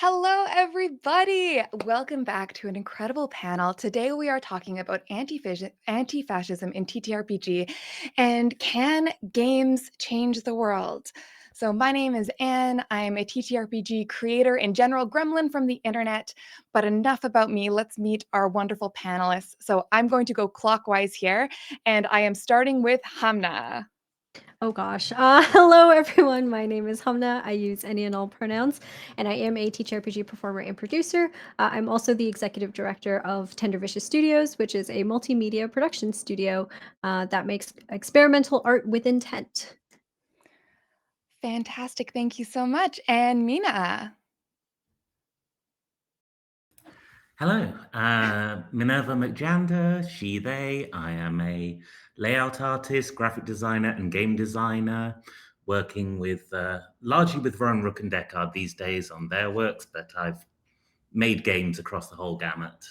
Hello, everybody. Welcome back to an incredible panel. Today we are talking about anti-fascism in TTRPG and can games change the world? So my name is Anne. I'm a TTRPG creator and general gremlin from the internet. But enough about me. Let's meet our wonderful panelists. So I'm going to go clockwise here, and I am starting with Hamna. Oh gosh. Hello everyone. My name is Hamna. I use any and all pronouns, and I am a TTRPG performer and producer. I'm also the executive director of Tender Vicious Studios, which is a multimedia production studio that makes experimental art with intent. Fantastic. Thank you so much. And Mina. Hello, Minerva McJander, she, they. I am a layout artist, graphic designer, and game designer, working with largely with Ron Rook and Deckard these days on their works, but I've made games across the whole gamut.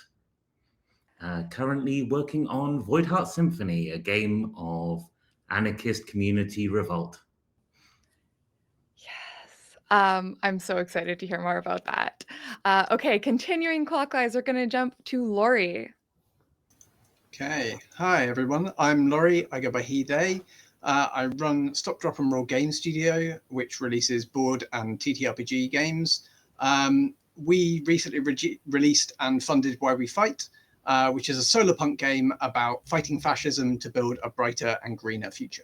Currently working on Voidheart Symphony, a game of anarchist community revolt. Yes. I'm so excited to hear more about that. Okay, continuing clockwise, we're going to jump to Lori. Okay, hi everyone. I'm Laurie. I go by he, they. I run Stop, Drop and Roll Game Studio, which releases board and TTRPG games. We recently released and funded Why We Fight, which is a solar punk game about fighting fascism to build a brighter and greener future.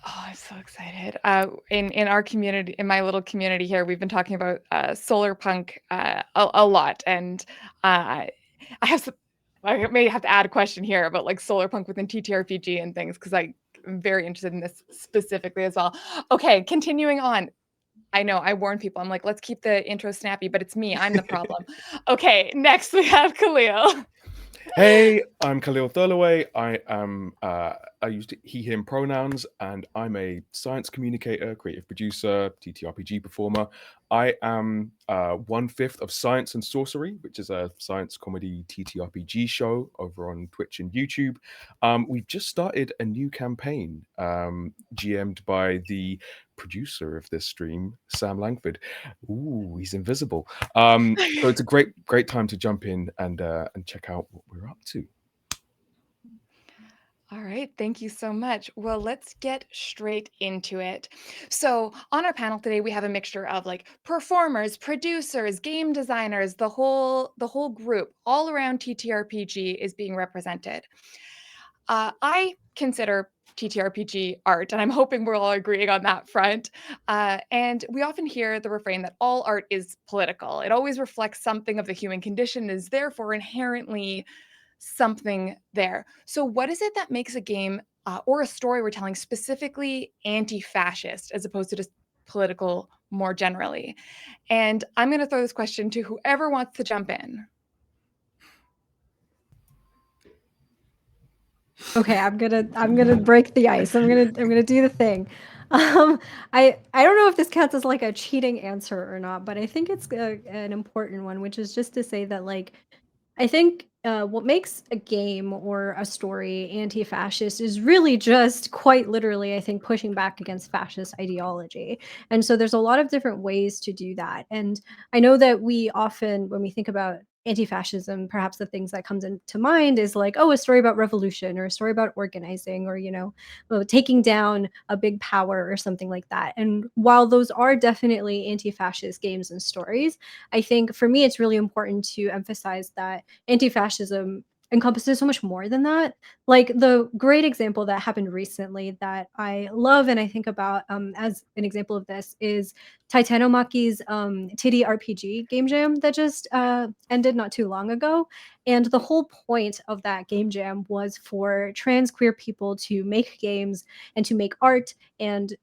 I'm so excited. In our community, in my little community here, we've been talking about solar punk a lot, and I have some, I may have to add a question here about like solar punk within TTRPG and things because I'm very interested in this specifically as well. Okay, continuing on. I know I warn people. I'm like, let's keep the intro snappy, but it's me. I'm the problem. Okay, next we have Khalil. Hey, I'm Khalil Thurlaway. I use he, him pronouns, and I'm a science communicator, creative producer, TTRPG performer. I am 1/5 of Science and Sorcery, which is a science comedy TTRPG show over on Twitch and YouTube. We've just started a new campaign, GM'd by the producer of this stream, Sam Langford. Ooh, he's invisible. So it's a great time to jump in and check out what we're up to. All right, thank you so much. Well, let's get straight into it. So, on our panel today, we have a mixture of like performers, producers, game designers, the whole group all around TTRPG is being represented. I consider TTRPG art, and I'm hoping we're all agreeing on that front. And we often hear the refrain that all art is political. It always reflects something of the human condition, and is therefore inherently something there. So, what is it that makes a game or a story we're telling specifically anti fascist as opposed to just political more generally? And I'm going to throw this question to whoever wants to jump in. Okay, I'm gonna break the ice. I'm gonna do the thing. I don't know if this counts as like a cheating answer or not, but I think it's an important one, which is just to say that like I think what makes a game or a story anti-fascist is really just quite literally, I think, pushing back against fascist ideology. And so there's a lot of different ways to do that. And I know that we often, when we think about anti-fascism, perhaps the things that comes into mind is like, oh, a story about revolution or a story about organizing or, taking down a big power or something like that. And while those are definitely anti-fascist games and stories, I think for me, it's really important to emphasize that anti-fascism encompasses so much more than that. Like the great example that happened recently that I love and I think about as an example of this is Titanomachi's Titty RPG game jam that just ended not too long ago. And the whole point of that game jam was for trans queer people to make games and to make art and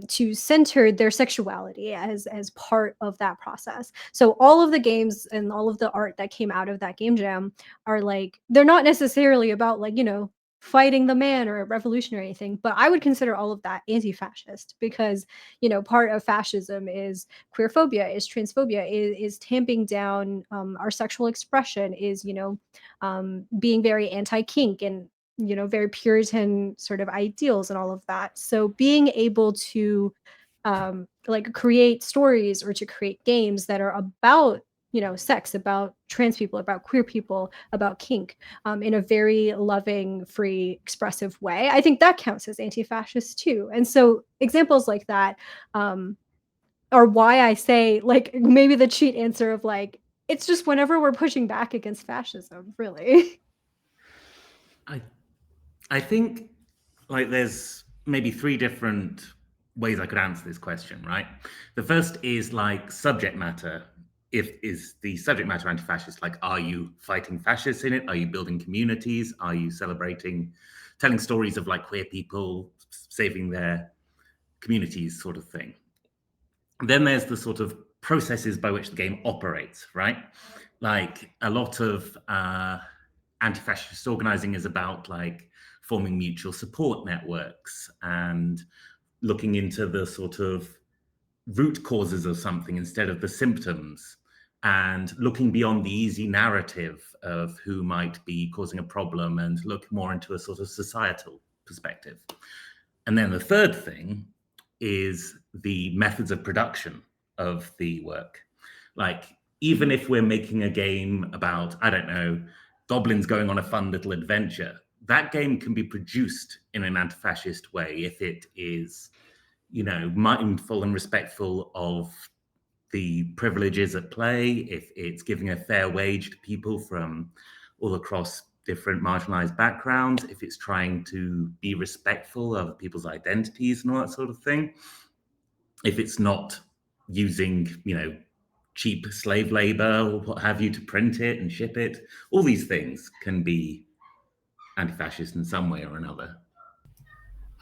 to center their sexuality as part of that process. So all of the games and all of the art that came out of that game jam are like they're not necessarily about like fighting the man or a revolution or anything, but I would consider all of that anti-fascist because part of fascism is queerphobia, is transphobia, is tamping down our sexual expression, is being very anti-kink and very Puritan sort of ideals and all of that. So being able to like create stories or to create games that are about, you know, sex, about trans people, about queer people, about kink, in a very loving, free, expressive way, I think that counts as anti-fascist too. And so examples like that are why I say, like, maybe the cheat answer of like, it's just whenever we're pushing back against fascism, really. I I think like there's maybe three different ways I could answer this question, right? The first is like subject matter. If is the subject matter anti-fascist, like are you fighting fascists in it? Are you building communities? Are you celebrating, telling stories of like queer people saving their communities, sort of thing? Then there's the sort of processes by which the game operates, right? Like a lot of anti-fascist organizing is about like forming mutual support networks and looking into the sort of root causes of something instead of the symptoms, and looking beyond the easy narrative of who might be causing a problem and look more into a sort of societal perspective. And then the third thing is the methods of production of the work. Like, even if we're making a game about, I don't know, goblins going on a fun little adventure, that game can be produced in an anti-fascist way if it is, you know, mindful and respectful of the privileges at play, if it's giving a fair wage to people from all across different marginalized backgrounds, if it's trying to be respectful of people's identities and all that sort of thing, if it's not using, you know, cheap slave labor or what have you to print it and ship it, all these things can be anti-fascist in some way or another.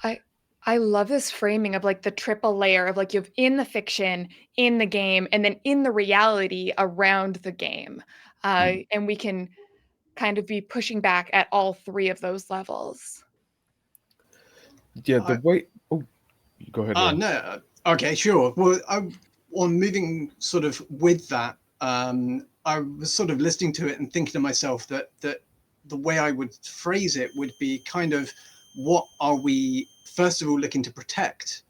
I I love this framing of like the triple layer of like you have in the fiction, in the game, and then in the reality around the game. And we can kind of be pushing back at all three of those levels. Yeah, the I, way. Oh, go ahead, Lauren. no, okay, sure. Well, on moving sort of with that, I was sort of listening to it and thinking to myself that the way I would phrase it would be kind of, what are we first of all looking to protect,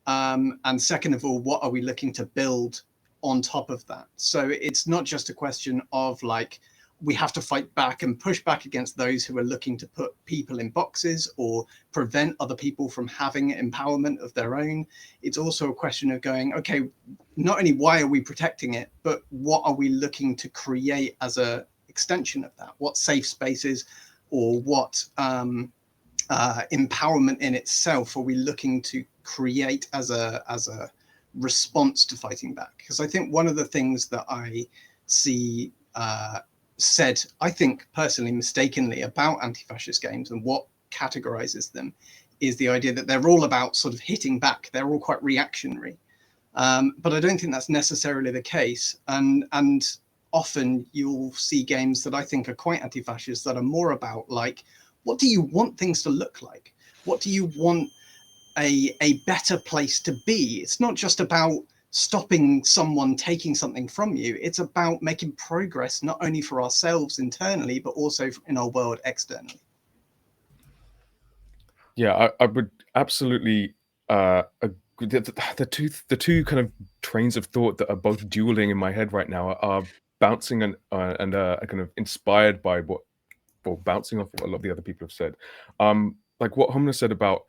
and second of all, what are we looking to build on top of that? So it's not just a question of like, we have to fight back and push back against those who are looking to put people in boxes or prevent other people from having empowerment of their own. It's also a question of going, okay, not only why are we protecting it, but what are we looking to create as a extension of that? What safe spaces or what empowerment in itself are we looking to create as a response to fighting back? Because I think one of the things that I see said, I think personally mistakenly, about anti-fascist games and what categorizes them is the idea that they're all about sort of hitting back. They're all quite reactionary. But I don't think that's necessarily the case. And often you'll see games that I think are quite anti-fascist that are more about like, what do you want things to look like? What do you want a better place to be? It's not just about stopping someone taking something from you. It's about making progress, not only for ourselves internally, but also in our world externally. Yeah, I would absolutely agree. The two kind of trains of thought that are both dueling in my head right now are bouncing and kind of inspired by what, or bouncing off what a lot of the other people have said. Like what Homna said about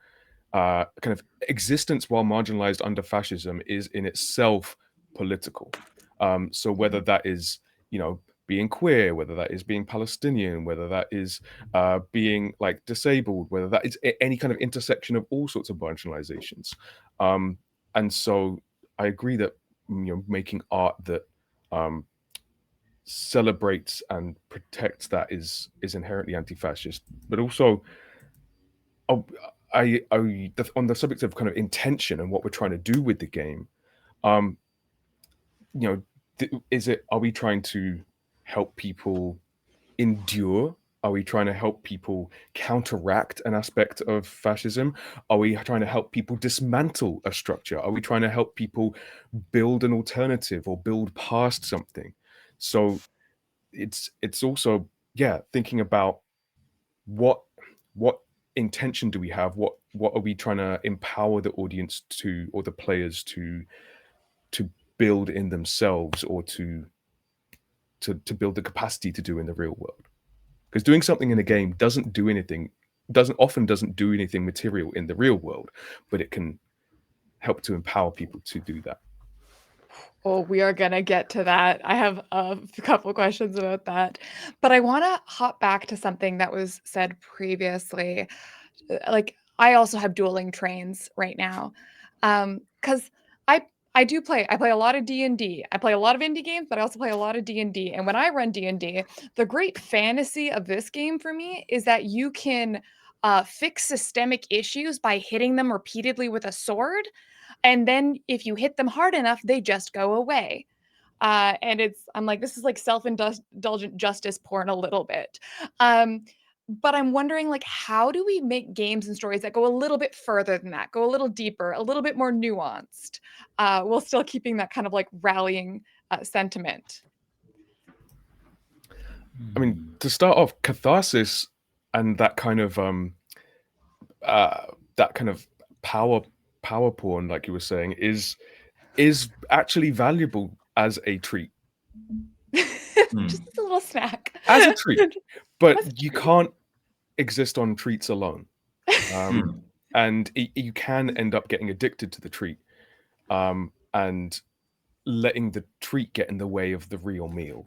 kind of existence while marginalized under fascism is in itself political. So whether that is, you know, being queer, whether that is being Palestinian, whether that is being like disabled, whether that is any kind of intersection of all sorts of marginalizations. And so I agree that, you know, making art that um, celebrates and protects that is inherently anti-fascist, but also oh, on the subject of kind of intention and what we're trying to do with the game, um, you know, are we trying to help people endure? Are we trying to help people counteract an aspect of fascism? Are we trying to help people dismantle a structure? Are we trying to help people build an alternative or build past something? So it's also, yeah, thinking about what what intention do we have, what are we trying to empower the audience to, or the players to to build in themselves or to build the capacity to do in the real world. Because doing something in a game doesn't do anything material in the real world, but it can help to empower people to do that. Oh, we are gonna get to that. I have a couple questions about that, but I want to hop back to something that was said previously. Like, I also have dueling trains right now, because I do play. I play a lot of D&D. I play a lot of indie games, but I also play a lot of D&D. And when I run D&D, the great fantasy of this game for me is that you can fix systemic issues by hitting them repeatedly with a sword, and then if you hit them hard enough, they just go away. And I'm like, this is like self-indulgent justice porn a little bit. But I'm wondering, like, how do we make games and stories that go a little bit further than that, go a little deeper, a little bit more nuanced, while still keeping that kind of like rallying sentiment? I mean, to start off, catharsis and that kind of power porn, like you were saying, is actually valuable as a treat. Just a little snack. As a treat. As But a you treat. can't exist on treats alone. And you can end up getting addicted to the treat, and letting the treat get in the way of the real meal.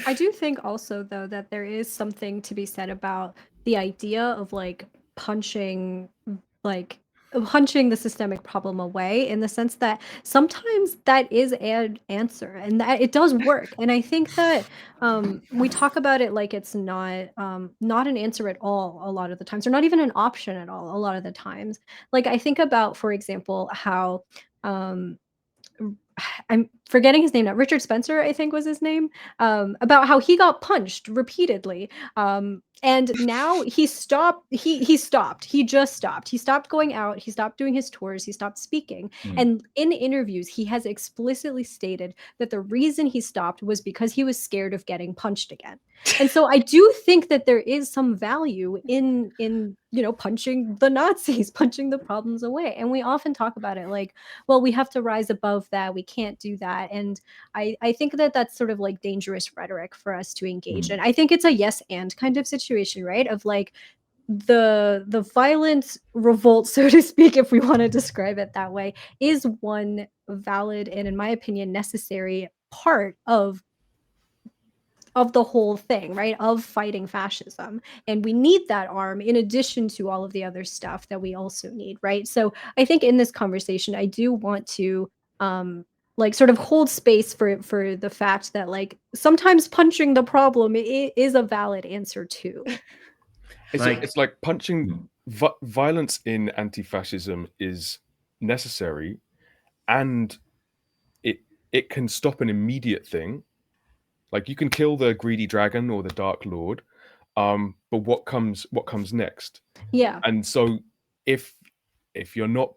I do think also though that there is something to be said about the idea of like punching the systemic problem away, in the sense that sometimes that is an answer and that it does work. And I think that we talk about it like it's not an answer at all a lot of the times, or not even an option at all a lot of the times. Like I think about, for example, how um I'm forgetting his name now. Richard Spencer, I think was his name, about how he got punched repeatedly, and now he stopped. He stopped. He just stopped. He stopped going out. He stopped doing his tours. He stopped speaking. And in interviews, he has explicitly stated that the reason he stopped was because he was scared of getting punched again. And so I do think that there is some value in punching the Nazis, punching the problems away. And we often talk about it like, well, we have to rise above that. We can't do that. And I think that that's sort of like dangerous rhetoric for us to engage in. I think it's a yes and kind of situation, right? Of like the violent revolt, so to speak, if we want to describe it that way, is one valid and, in my opinion, necessary part of the whole thing, right? Of fighting fascism. And we need that arm in addition to all of the other stuff that we also need, right? So I think in this conversation, I do want to like sort of hold space for the fact that like sometimes punching the problem is a valid answer too. It's like punching violence in anti-fascism is necessary, and it can stop an immediate thing. Like you can kill the greedy dragon or the dark lord, but what comes next? Yeah. And so if you're not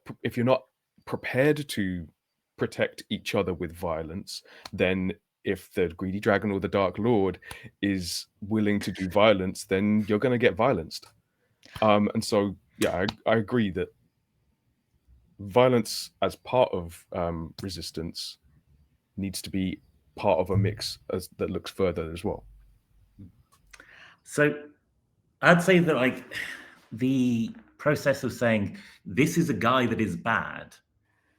prepared to protect each other with violence, then if the greedy dragon or the dark lord is willing to do violence, then you're going to get violenced. And so yeah, I agree that violence as part of resistance needs to be part of a mix that looks further as well. So I'd say that like the process of saying this is a guy that is bad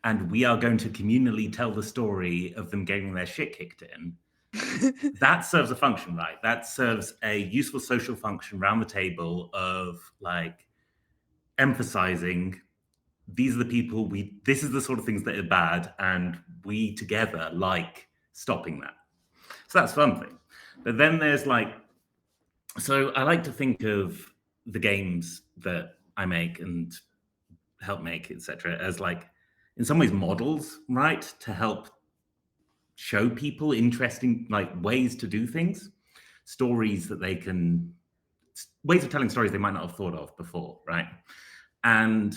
and we are going to communally tell the story of them getting their shit kicked in, that serves a function, right? That serves a useful social function around the table of like emphasizing these are the people this is the sort of things that are bad and we together like stopping that. So that's one thing. But then there's like, so I like to think of the games that I make and help make, etc., as like in some ways models, right? To help show people interesting like ways to do things, stories that they can, ways of telling stories they might not have thought of before, right? And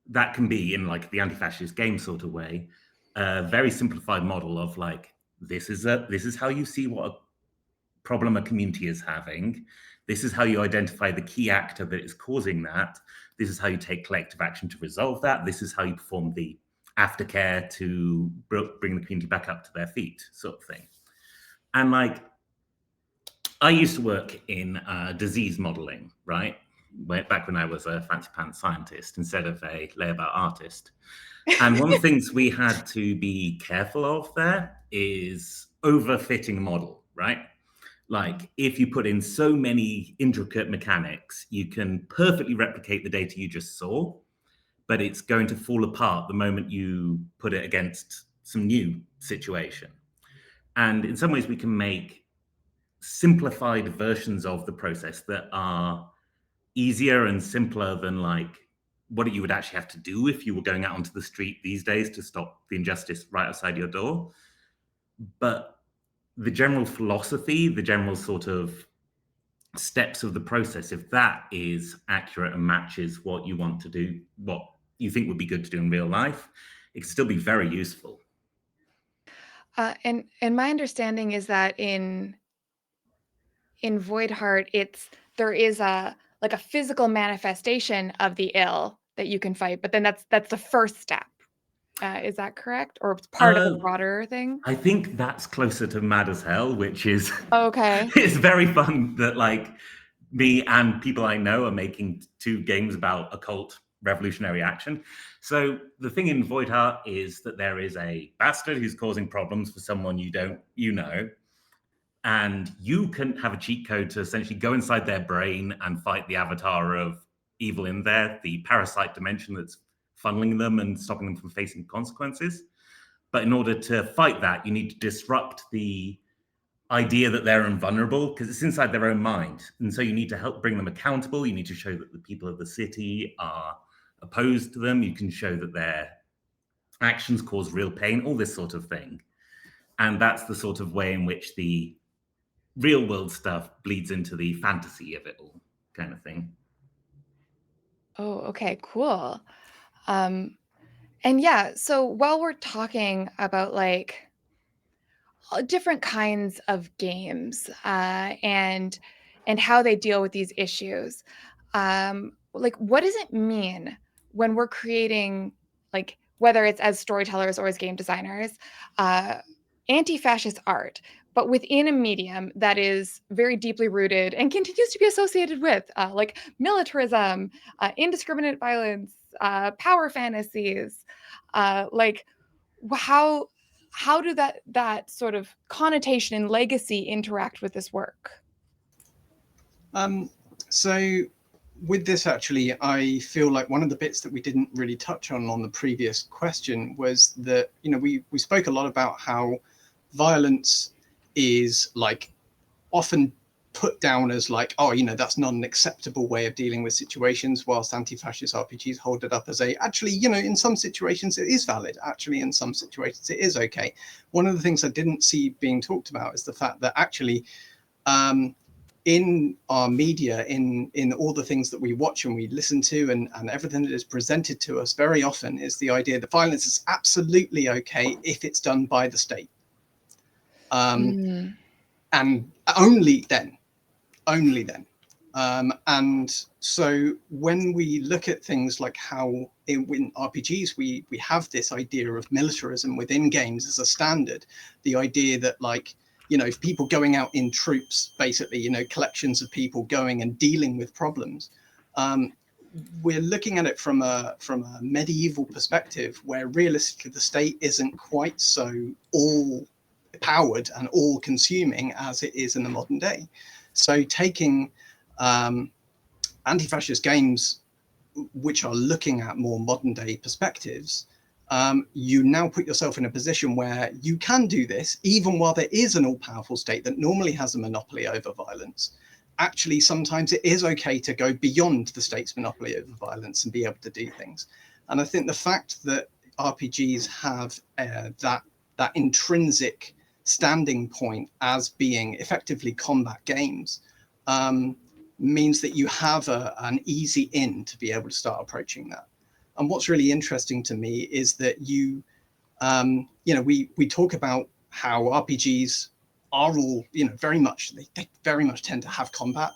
that can be in like the anti-fascist game sort of way, a very simplified model of like this is how you see what a problem a community is having. This is how you identify the key actor that is causing that. This is how you take collective action to resolve that. This is how you perform the aftercare to bring the community back up to their feet, sort of thing. And like, I used to work in disease modeling, right? Back when I was a fancy pants scientist instead of a layabout artist. And one of the things we had to be careful of there is overfitting a model, right? Like, if you put in so many intricate mechanics, you can perfectly replicate the data you just saw, but it's going to fall apart the moment you put it against some new situation. And in some ways, we can make simplified versions of the process that are easier and simpler than like what you would actually have to do if you were going out onto the street these days to stop the injustice right outside your door. But the general philosophy, the general sort of steps of the process, if that is accurate and matches what you want to do, what you think would be good to do in real life, it can still be very useful. And my understanding is that in Void Heart, there is a like a physical manifestation of the ill that you can fight, but then that's the first step. Is that correct? Or it's part of a Uh, broader thing? I think that's closer to Mad as Hell, which is Okay. it's very fun that like me and people I know are making two games about occult revolutionary action. So the thing in Void Heart is that there is a bastard who's causing problems for someone you know, and you can have a cheat code to essentially go inside their brain and fight the avatar of evil in there, the parasite dimension that's funneling them and stopping them from facing consequences. But in order to fight that, you need to disrupt the idea that they're invulnerable because it's inside their own mind. And so you need to help bring them accountable. You need to show that the people of the city are opposed to them. You can show that their actions cause real pain, all this sort of thing. And that's the sort of way in which the real world stuff bleeds into the fantasy of it all, kind of thing. Oh, okay, cool. Um, and yeah, so while we're talking about like different kinds of games and how they deal with these issues, like what does it mean when we're creating, like whether it's as storytellers or as game designers, uh, anti-fascist art, but within a medium that is very deeply rooted and continues to be associated with like militarism, indiscriminate violence, power fantasies, like how do that sort of connotation and legacy interact with this work? So with this, actually, I feel like one of the bits that we didn't really touch on the previous question was that, you know, we spoke a lot about how violence is like often put down as like, oh, you know, that's not an acceptable way of dealing with situations, whilst anti-fascist RPGs hold it up as actually, you know, in some situations it is valid. Actually, in some situations it is okay. One of the things I didn't see being talked about is the fact that actually, in our media, in all the things that we watch and we listen to and everything that is presented to us very often is the idea that violence is absolutely okay if it's done by the state. Mm. And only then. And so when we look at things like how in RPGs we have this idea of militarism within games as a standard, the idea that, like, you know, if people going out in troops, basically, you know, collections of people going and dealing with problems, we're looking at it from a medieval perspective where realistically the state isn't quite so all powered and all consuming as it is in the modern day. So taking anti-fascist games which are looking at more modern day perspectives, you now put yourself in a position where you can do this even while there is an all-powerful state that normally has a monopoly over violence. Actually, sometimes it is okay to go beyond the state's monopoly over violence and be able to do things. And I think the fact that RPGs have that intrinsic standing point as being effectively combat games means that you have an easy in to be able to start approaching that. And what's really interesting to me is that you know, we talk about how RPGs are all, you know, very much, they very much tend to have combat.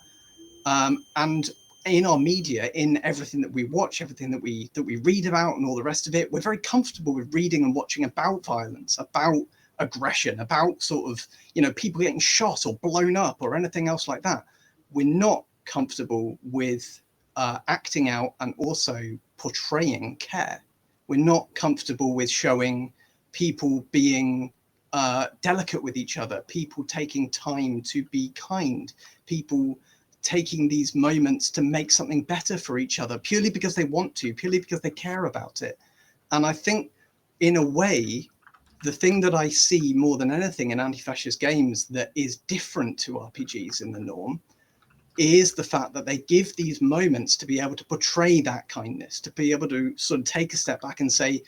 And in our media, in everything that we watch, everything that we read about and all the rest of it, we're very comfortable with reading and watching about violence, about aggression, about sort of, you know, people getting shot or blown up or anything else like that. We're not comfortable with acting out and also portraying care. We're not comfortable with showing people being delicate with each other, people taking time to be kind, people taking these moments to make something better for each other purely because they want to, purely because they care about it. And I think, in a way, the thing that I see more than anything in anti-fascist games that is different to RPGs in the norm is the fact that they give these moments to be able to portray that kindness, to be able to sort of take a step back and say,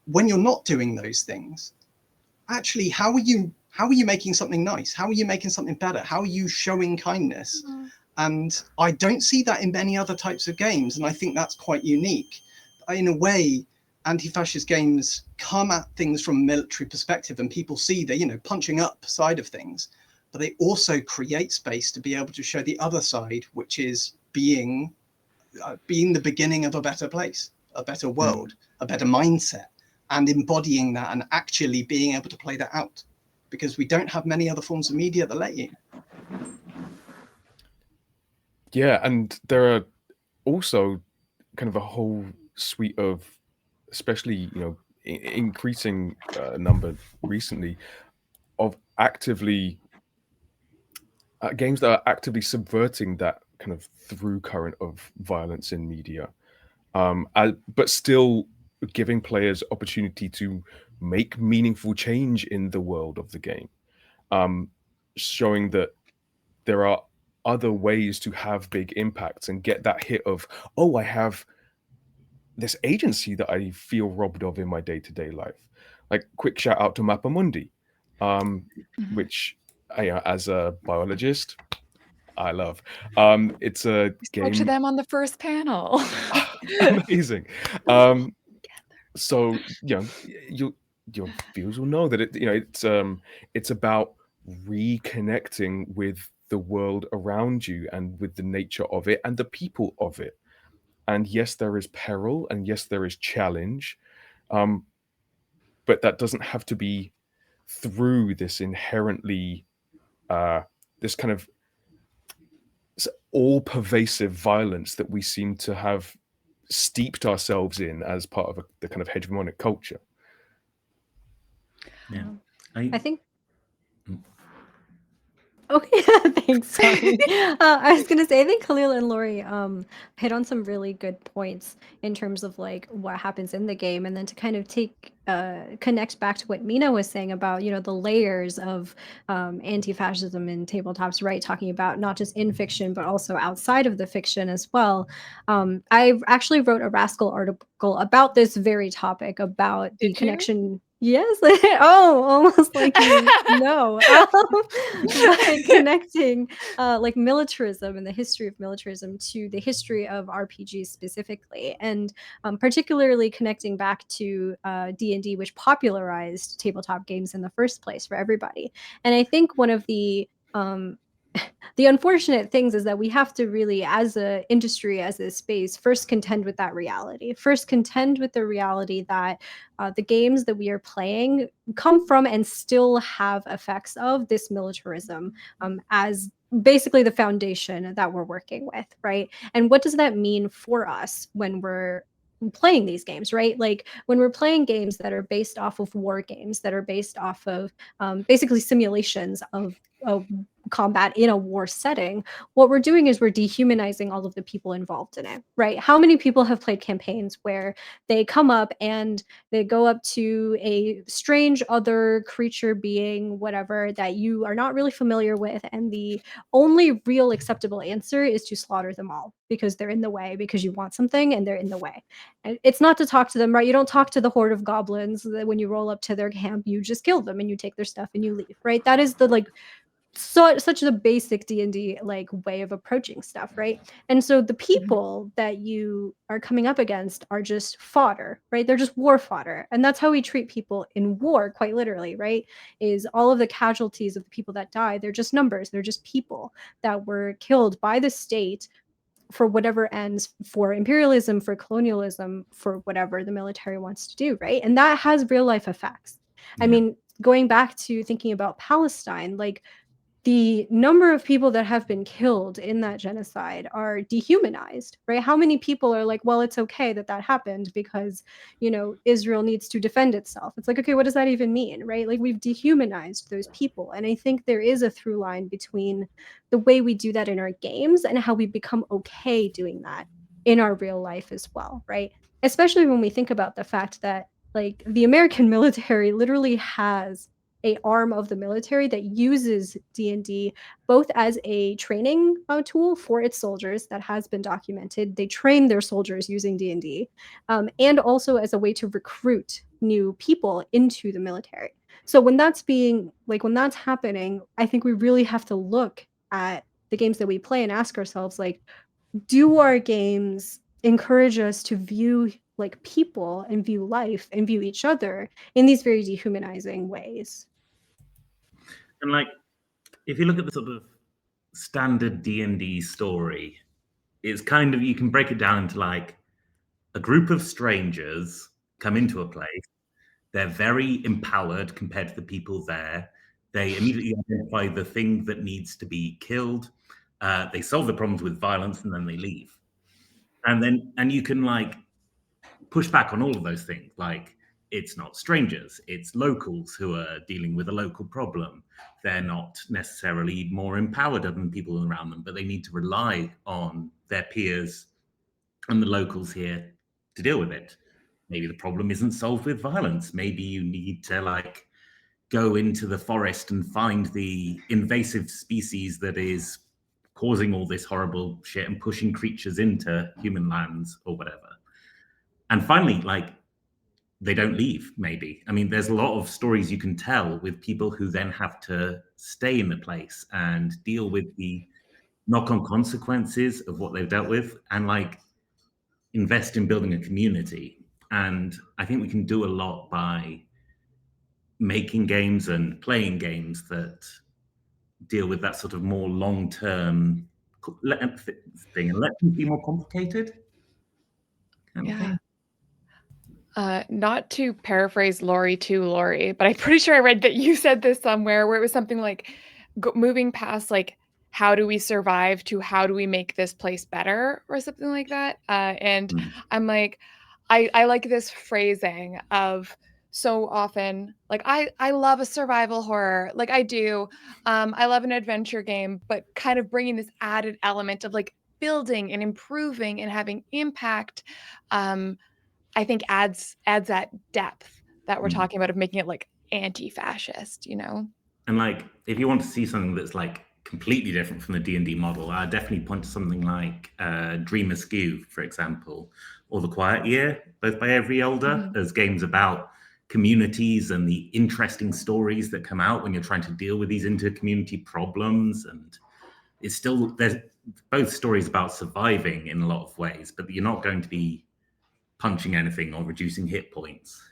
when you're not doing those things, actually, how are you making something nice? How are you making something better? How are you showing kindness? And I don't see that in many other types of games, and I think that's quite unique. In a way, anti-fascist games come at things from a military perspective, and people see the, you know, punching up side of things, but they also create space to be able to show the other side, which is being the beginning of a better place, a better world, a better mindset, and embodying that and actually being able to play that out, because we don't have many other forms of media that let you. Yeah, and there are also kind of a whole suite of, especially, you know, increasing number recently of actively games that are actively subverting that kind of through current of violence in media, but still giving players opportunity to make meaningful change in the world of the game, showing that there are other ways to have big impacts and get that hit of, oh, I have this agency that I feel robbed of in my day-to-day life. Like, quick shout out to Mappa Mundi, Mhm. which as a biologist, I love. It's a We spoke to game. them on the first panel. Amazing. So, you know, your viewers will know that it's about reconnecting with the world around you and with the nature of it and the people of it. And yes, there is peril, and yes, there is challenge, but that doesn't have to be through this inherently this kind of all-pervasive violence that we seem to have steeped ourselves in as part of the kind of hegemonic culture. Yeah. I think. Mm. Okay, thanks. Sorry. I was gonna say, I think Khalil and Lori hit on some really good points in terms of like what happens in the game, and then to kind of connect back to what Mina was saying about, you know, the layers of anti-fascism in tabletops, right? Talking about not just in fiction but also outside of the fiction as well. I actually wrote a Rascal article about this very topic, about the Did you? connection. Yes. Oh, almost like you know. But connecting like militarism and the history of militarism to the history of RPGs specifically, and particularly connecting back to D&D, which popularized tabletop games in the first place for everybody. And I think one of the unfortunate things is that we have to really, as a industry, as a space, first contend with that reality. First contend with the reality that the games that we are playing come from and still have effects of this militarism, as basically the foundation that we're working with, right? And what does that mean for us when we're playing these games, right? Like when we're playing games that are based off of war games, that are based off of basically simulations of combat in a war setting, what we're doing is we're dehumanizing all of the people involved in it, right? How many people have played campaigns where they come up and they go up to a strange other creature, being, whatever, that you are not really familiar with, and the only real acceptable answer is to slaughter them all because they're in the way, because you want something and they're in the way. And it's not to talk to them, right? You don't talk to the horde of goblins that when you roll up to their camp, you just kill them and you take their stuff and you leave, right? That is the like such a basic D&D like way of approaching stuff, right? And so the people that you are coming up against are just fodder, right? They're just war fodder. And that's how we treat people in war, quite literally, right? Is all of the casualties of the people that die, they're just numbers. They're just people that were killed by the state for whatever ends, for imperialism, for colonialism, for whatever the military wants to do, right? And that has real life effects. I Yeah. mean, going back to thinking about Palestine, like the number of people that have been killed in that genocide are dehumanized, right? How many people are like, well, it's okay that that happened because, Israel needs to defend itself. It's like, okay, what does that even mean, right? Like we've dehumanized those people. And I think there is a through line between the way we do that in our games and how we become okay doing that in our real life as well, right? Especially when we think about the fact that like the American military literally has a arm of the military that uses D&D both as a training tool for its soldiers that has been documented. They train their soldiers using D&D, and also as a way to recruit new people into the military. So when that's happening, I think we really have to look at the games that we play and ask ourselves, like, do our games encourage us to view like people and view life and view each other in these very dehumanizing ways? And like, if you look at the sort of standard D&D story, it's kind of, you can break it down into like a group of strangers come into a place. They're very empowered compared to the people there. They immediately identify the thing that needs to be killed. They solve the problems with violence and then they leave. And you can like push back on all of those things. Like, it's not strangers, it's locals who are dealing with a local problem. They're not necessarily more empowered than people around them, but they need to rely on their peers and the locals here to deal with it. Maybe the problem isn't solved with violence. Maybe you need to like go into the forest and find the invasive species that is causing all this horrible shit and pushing creatures into human lands or whatever. And finally, like, they don't leave, maybe. I mean, there's a lot of stories you can tell with people who then have to stay in the place and deal with the knock-on consequences of what they've dealt with and like invest in building a community. And I think we can do a lot by making games and playing games that deal with that sort of more long-term thing and let them be more complicated kind of Yeah. thing. Not to paraphrase Lori to Lori, but I'm pretty sure I read that you said this somewhere where it was something like moving past like how do we survive to how do we make this place better or something like that. And Mm. I'm like, I like this phrasing of so often like I love a survival horror like I do. I love an adventure game, but kind of bringing this added element of like building and improving and having impact. I think adds that depth that we're Mm. talking about of making it like anti-fascist, you know? And like, if you want to see something that's like completely different from the D&D model, I definitely point to something like Dream Askew, for example, or The Quiet Year, both by Avery Older, Mhm. as games about communities and the interesting stories that come out when you're trying to deal with these inter-community problems. And it's still, there's both stories about surviving in a lot of ways, but you're not going to be punching anything or reducing hit points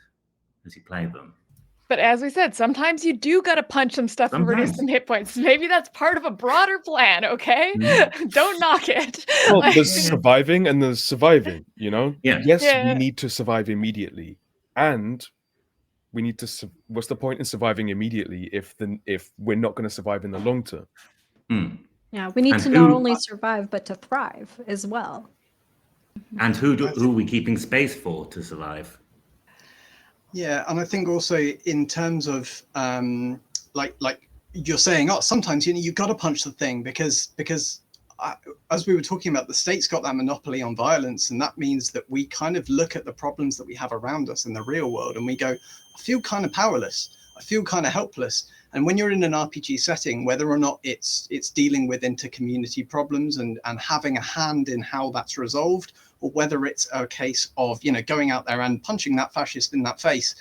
as you play them. But as we said, sometimes you do gotta punch some stuff and reduce Sometimes. some hit points. Maybe that's part of a broader plan, okay? Mhm. Don't knock it. Well, Like there's surviving and there's surviving, you know? Yeah. Yes, we yeah. need to survive immediately. And we need to what's the point in surviving immediately if we're not going to survive in the long term? Mm. Yeah, we need And to not who only survive, but to thrive as well. and I who think, are we keeping space for to survive? yeah, and I think also in terms of like you're saying, oh, sometimes you've got to punch the thing because as we were talking about, the state's got that monopoly on violence, and that means that we kind of look at the problems that we have around us in the real world, and we go, I feel kind of powerless. I feel kind of helpless. And when you're in an RPG setting, whether or not it's dealing with inter-community problems and having a hand in how that's resolved, or whether it's a case of going out there and punching that fascist in that face,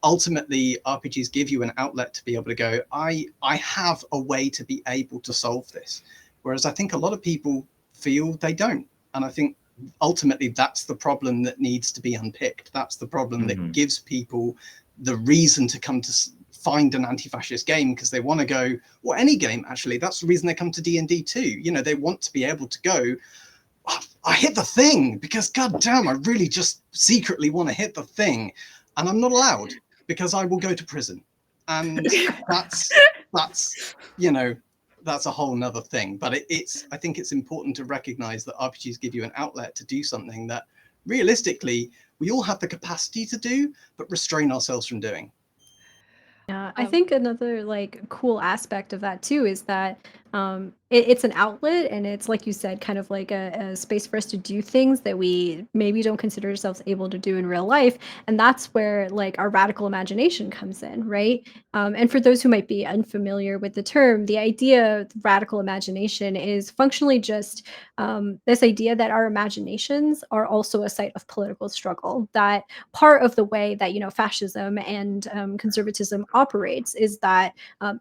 ultimately RPGs give you an outlet to be able to go, I have a way to be able to solve this. Whereas I think a lot of people feel they don't. And I think ultimately that's the problem that needs to be unpicked. That's the problem that gives people the reason to come to find an anti-fascist game, because they want to go, or any game actually. That's the reason they come to D&D too. They want to be able to go, I hit the thing because goddamn, I really just secretly want to hit the thing, and I'm not allowed because I will go to prison, and that's you know that's a whole nother thing. But it's I think it's important to recognize that RPGs give you an outlet to do something that realistically we all have the capacity to do, but restrain ourselves from doing. Yeah, I Um, think another like cool aspect of that too is that it's an outlet and it's like you said, kind of like a space for us to do things that we maybe don't consider ourselves able to do in real life, and that's where like our radical imagination comes in, right? And for those who might be unfamiliar with the term, the idea of radical imagination is functionally just this idea that our imaginations are also a site of political struggle. That part of the way that fascism and conservatism operates is that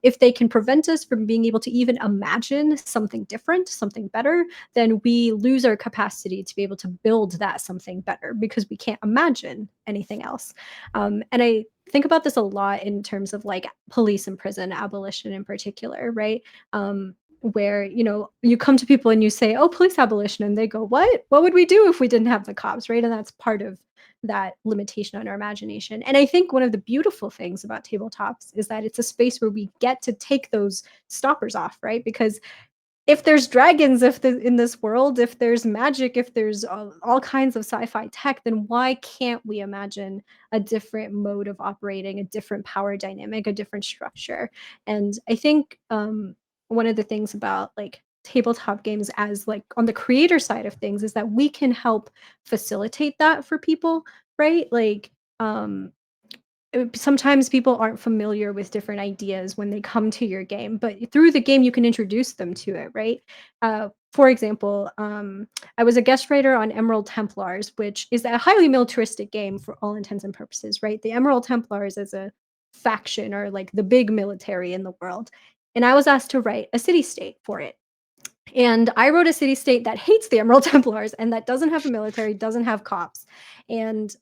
if they can prevent us from being able to even imagine something different, something better, then we lose our capacity to be able to build that something better because we can't imagine anything else. And I think about this a lot in terms of like police and prison abolition in particular, right? Where you come to people and you say, "Oh, police abolition," and they go, what would we do if we didn't have the cops?" Right? And that's part of that limitation on our imagination. And I think one of the beautiful things about tabletops is that it's a space where we get to take those stoppers off, right? Because if there's dragons, in this world, if there's magic, if there's all kinds of sci-fi tech, then why can't we imagine a different mode of operating, a different power dynamic, a different structure? And I think one of the things about like tabletop games as like on the creator side of things is that we can help facilitate that for people, right? Like sometimes people aren't familiar with different ideas when they come to your game, but through the game you can introduce them to it, right? For example, I was a guest writer on Emerald Templars, which is a highly militaristic game for all intents and purposes, right? The Emerald Templars is a faction or like the big military in the world, and I was asked to write a city state for it. And I wrote a city state that hates the Emerald Templars and that doesn't have a military, doesn't have cops. And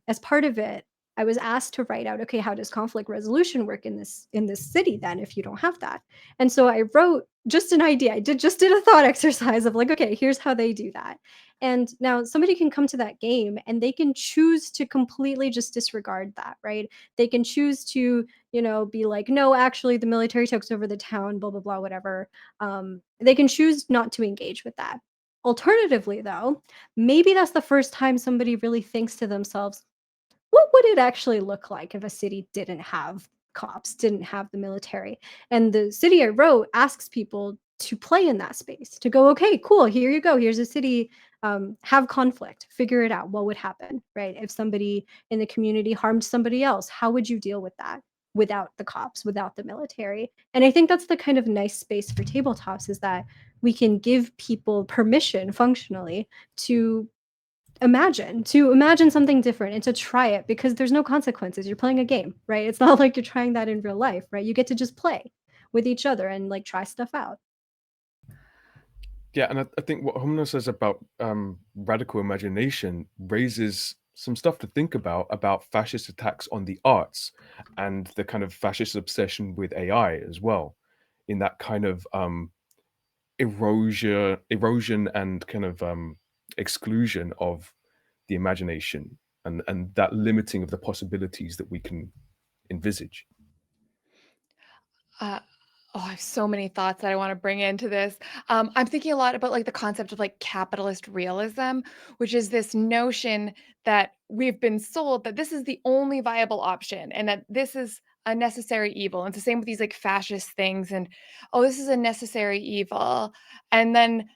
as part of it, I was asked to write out, okay, how does conflict resolution work in this city then if you don't have that? And so I wrote just an idea. I just did a thought exercise of like, okay, here's how they do that. And now somebody can come to that game and they can choose to completely just disregard that, right? They can choose to, be like, no, actually the military takes over the town, blah, blah, blah, whatever. They can choose not to engage with that. Alternatively, though, maybe that's the first time somebody really thinks to themselves, what would it actually look like if a city didn't have cops, didn't have the military? And the city I wrote asks people to play in that space, to go, okay, cool, here you go. Here's a city, have conflict, figure it out. What would happen, right? If somebody in the community harmed somebody else, how would you deal with that without the cops, without the military? And I think that's the kind of nice space for tabletops is that we can give people permission functionally to to imagine something different and to try it because there's no consequences. You're playing a game, right? It's not like you're trying that in real life, right? You get to just play with each other and like try stuff out. Yeah, and I think what Homna says about radical imagination raises some stuff to think about fascist attacks on the arts and the kind of fascist obsession with AI as well, in that kind of erosion and kind of exclusion of the imagination and that limiting of the possibilities that we can envisage. Uh, oh, I have so many thoughts that I want to bring into this. I'm thinking a lot about like the concept of like capitalist realism, which is this notion that we've been sold that this is the only viable option and that this is a necessary evil. And it's the same with these like fascist things and oh, this is a necessary evil. And then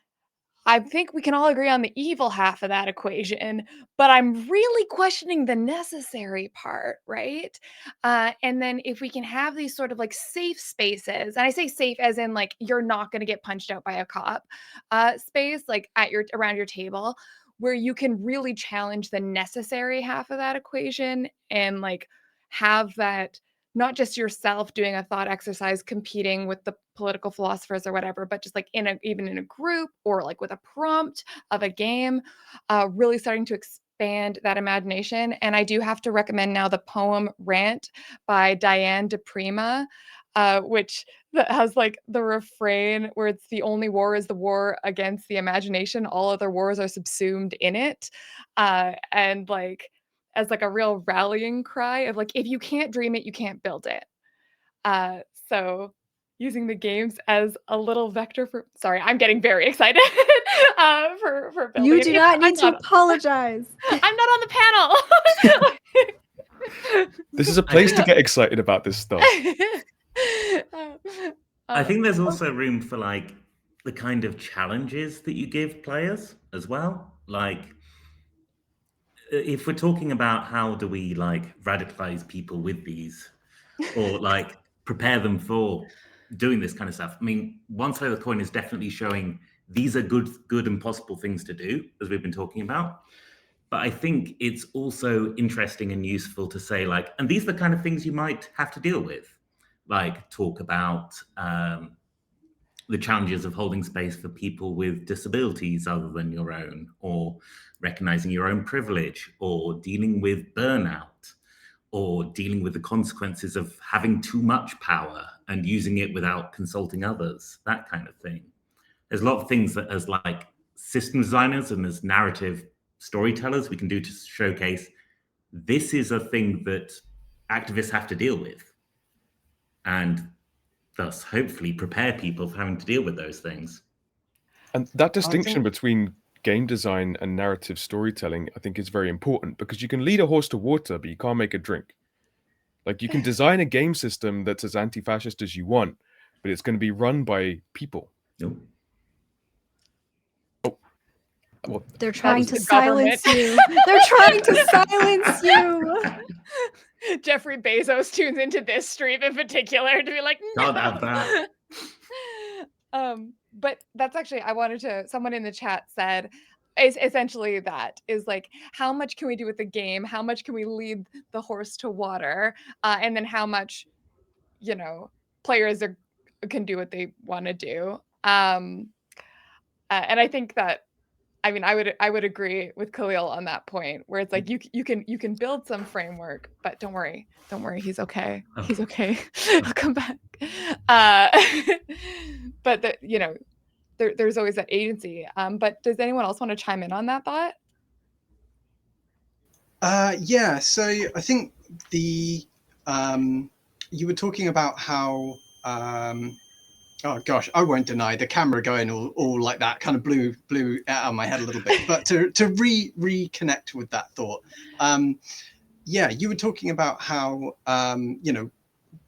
I think we can all agree on the evil half of that equation, but I'm really questioning the necessary part, right? And then if we can have these sort of like safe spaces, and I say safe as in like you're not going to get punched out by a cop, space like at your around your table, where you can really challenge the necessary half of that equation and like have that not just yourself doing a thought exercise competing with the political philosophers or whatever, but just like in a even in a group or like with a prompt of a game, really starting to expand that imagination. And I do have to recommend now the poem Rant by Diane DePrima. which that has like the refrain where it's the only war is the war against the imagination. All other wars are subsumed in it. And like as like a real rallying cry of like, if you can't dream it, you can't build it. Uh, so using the games as a little vector for sorry, I'm getting very excited for building You it. do Even not though need to apologize. I'm not on the panel. This is a place to get excited about this stuff. I think there's also room for like the kind of challenges that you give players as well. Like if we're talking about how do we like radicalize people with these or like prepare them for doing this kind of stuff. I mean, one side of the coin is definitely showing these are good and possible things to do, as we've been talking about. But I think it's also interesting and useful to say like, and these are the kind of things you might have to deal with, like talk about the challenges of holding space for people with disabilities other than your own, or recognizing your own privilege, or dealing with burnout, or dealing with the consequences of having too much power and using it without consulting others, that kind of thing. There's a lot of things that as like system designers and as narrative storytellers we can do to showcase this is a thing that activists have to deal with, and thus hopefully prepare people for having to deal with those things. And that distinction between game design and narrative storytelling, I think, is very important because you can lead a horse to water, but you can't make it drink. Like you can design a game system that's as anti-fascist as you want, but it's going to be run by people. Nope. Oh, well, They're trying to the government. silence you. They're trying to silence you. Jeffrey Bezos tunes into this stream in particular to be like, no. Can't have that. But that's actually, someone in the chat said, is essentially that is like, how much can we do with the game? How much can we lead the horse to water? And then how much, players can do what they want to do. And I think that, I mean, I would agree with Khalil on that point, where it's like you can build some framework, but don't worry, he's okay, he's okay. I'll come back. But there's always that agency. But does anyone else want to chime in on that thought? Yeah, so I think the you were talking about how oh gosh, I won't deny the camera going all like that kind of blew out of my head a little bit. But to reconnect with that thought, yeah, you were talking about how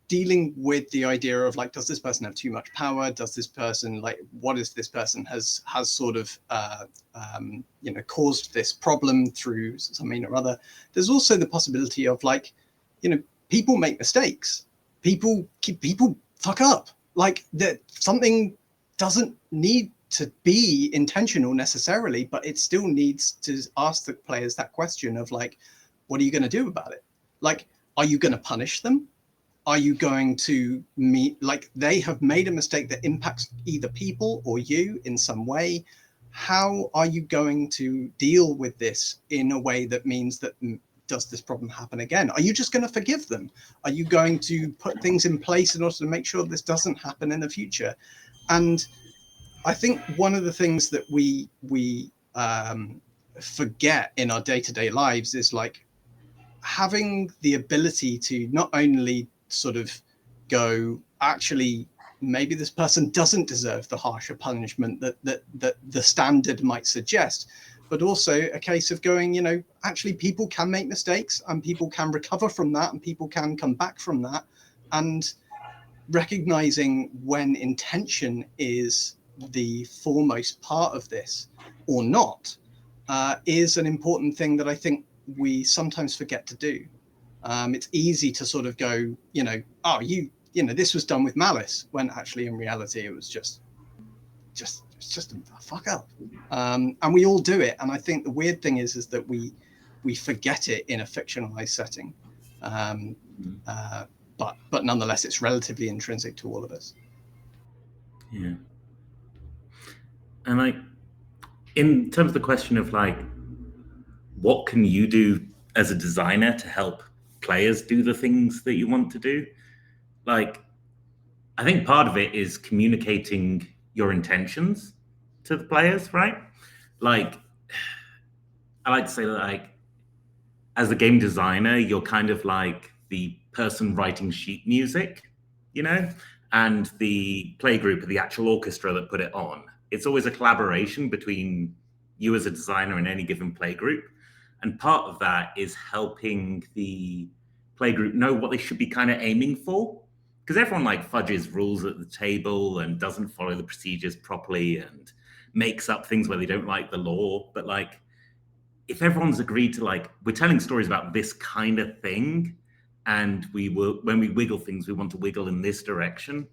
dealing with the idea of like, does this person have too much power? Does this person like, what is this person has sort of caused this problem through something or other? There's also the possibility of like, people make mistakes. People fuck up. Like that something doesn't need to be intentional necessarily, but it still needs to ask the players that question of like, what are you going to do about it? Like, are you going to punish them? Are you going to like they have made a mistake that impacts either people or you in some way? How are you going to deal with this in a way that means that does this problem happen again? Are you just going to forgive them? Are you going to put things in place in order to make sure this doesn't happen in the future? And I think one of the things that we forget in our day-to-day lives is like having the ability to not only sort of go, actually, maybe this person doesn't deserve the harsher punishment that the standard might suggest, but also a case of going, actually people can make mistakes and people can recover from that and people can come back from that. And recognizing when intention is the foremost part of this or not is an important thing that I think we sometimes forget to do. It's easy to sort of go, oh, this was done with malice, when actually in reality it was just a fuck up. And we all do it. And I think the weird thing is that we forget it in a fictionalized setting. But nonetheless, it's relatively intrinsic to all of us. Yeah. And like, in terms of the question of like, what can you do as a designer to help players do the things that you want to do? Like, I think part of it is communicating your intentions to the players, right? Like, I like to say that, like, as a game designer, you're kind of like the person writing sheet music, you know, and the play group, the actual orchestra that put it on. It's always a collaboration between you as a designer and any given play group. And part of that is helping the play group know what they should be kind of aiming for. Because everyone like fudges rules at the table and doesn't follow the procedures properly and makes up things where they don't like the law. But like, if everyone's agreed to, like, we're telling stories about this kind of thing, and we will, when we wiggle things, we want to wiggle in this direction,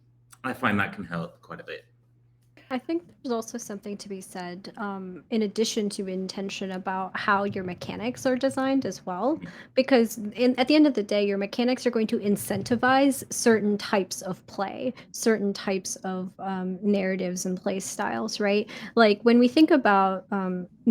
I find that can help quite a bit. I think there's also something to be said, in addition to intention, about how your mechanics are designed as well. Because at the end of the day, your mechanics are going to incentivize certain types of play, certain types of narratives and play styles, right? Like when we think about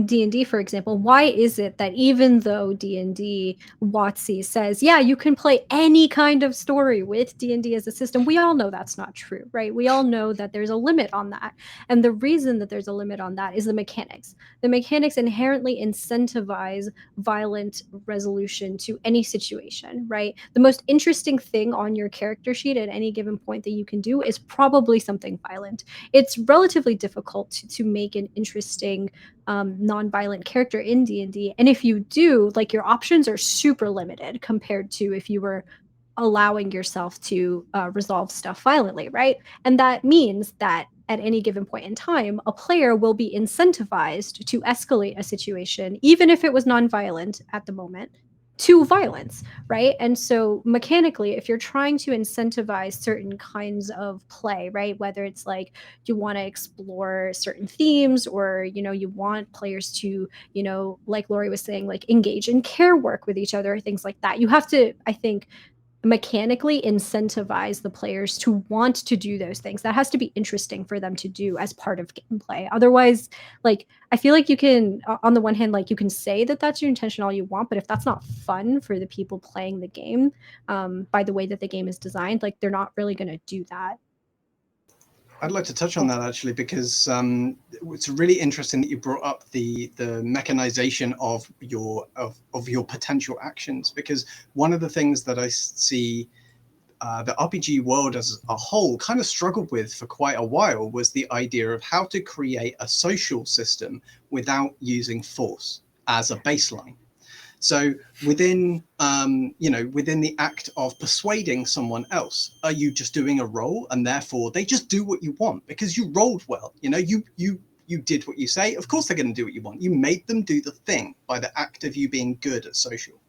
D&D, for example, why is it that even though D&D WotC says, yeah, you can play any kind of story with D&D as a system, we all know that's not true, right? We all know that there's a limit on that. And the reason that there's a limit on that is the mechanics. The mechanics inherently incentivize violent resolution to any situation, right? The most interesting thing on your character sheet at any given point that you can do is probably something violent. It's relatively difficult to make an interesting non-violent character in D&D. And if you do, like, your options are super limited compared to if you were allowing yourself to resolve stuff violently, right? And that means that at any given point in time, a player will be incentivized to escalate a situation, even if it was nonviolent at the moment, to violence, right? And so mechanically, if you're trying to incentivize certain kinds of play, right, whether it's like you want to explore certain themes, or you want players to, like Lori was saying, like engage in care work with each other, things like that, you have to, I think, mechanically incentivize the players to want to do those things. That has to be interesting for them to do as part of gameplay. Otherwise, like, I feel like you can, on the one hand, like, you can say that that's your intention all you want, but if that's not fun for the people playing the game, by the way that the game is designed, like, they're not really going to do that. I'd like to touch on that actually, because it's really interesting that you brought up the mechanization of your potential actions, because one of the things that I see the RPG world as a whole kind of struggled with for quite a while was the idea of how to create a social system without using force as a baseline. So within, within the act of persuading someone else, are you just doing a roll and therefore they just do what you want because you rolled well? You did what you say. Of course they're going to do what you want. You made them do the thing by the act of you being good at social.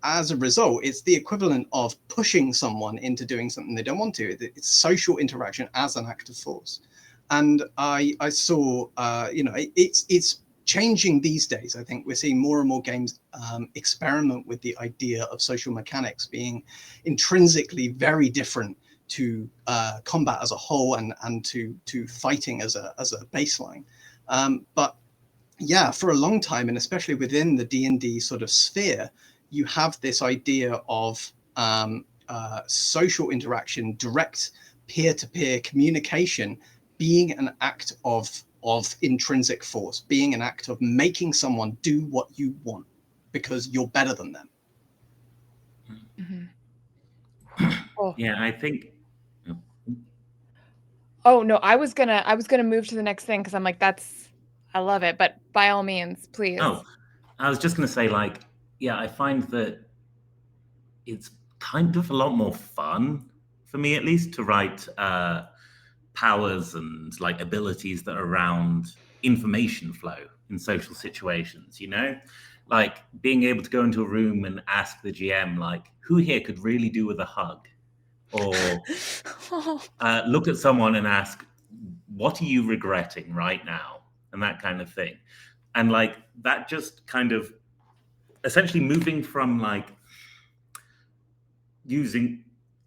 As a result, it's the equivalent of pushing someone into doing something they don't want to. It's social interaction as an act of force. And I saw, it's changing these days. I think we're seeing more and more games experiment with the idea of social mechanics being intrinsically very different to combat as a whole and to fighting as a baseline. But yeah, for a long time, and especially within the D&D sort of sphere, you have this idea of social interaction, direct peer-to-peer communication being an act of intrinsic force, being an act of making someone do what you want because you're better than them. Mm-hmm. Oh. Yeah, I think. Oh no, I was gonna move to the next thing because I'm like, I love it, but by all means, please. Oh, I was just going to say, like, yeah, I find that it's kind of a lot more fun, for me at least, to write powers and like abilities that are around information flow in social situations, like being able to go into a room and ask the GM, like, who here could really do with a hug, or Oh. look at someone and ask, what are you regretting right now, and that kind of thing. And like that, just kind of essentially moving from like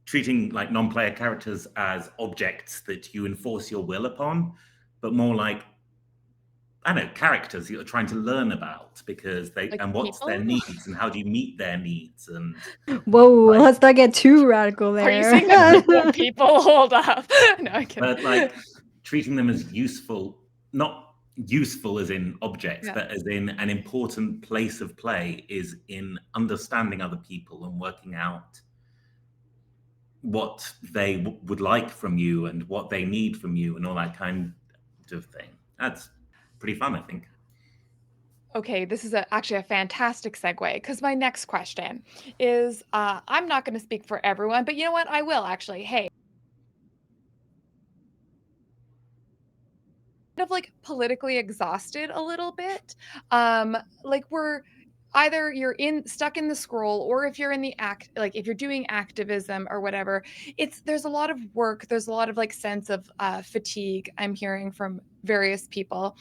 treating like non-player characters as objects that you enforce your will upon, but more like I don't know, characters you're trying to learn about because Like and what's their people? needs and how do you meet their needs and Whoa, like, let's not get too radical Are you there. saying that people are people? Hold up. No, I'm kidding. but like treating them as useful, not useful as in objects, Yeah. but as in an important place of play is in understanding other people and working out what they would like from you and what they need from you and all that kind of thing. That's pretty fun, I think. Okay, this is actually a fantastic segue because my next question is I'm not going to speak for everyone, but you know what? I will actually. Hey, kind of like politically exhausted a little bit. Like we're either you're in stuck in the scroll or if you're in the act like if you're doing activism or whatever, there's a lot of work, there's a lot of like sense of fatigue I'm hearing from various people.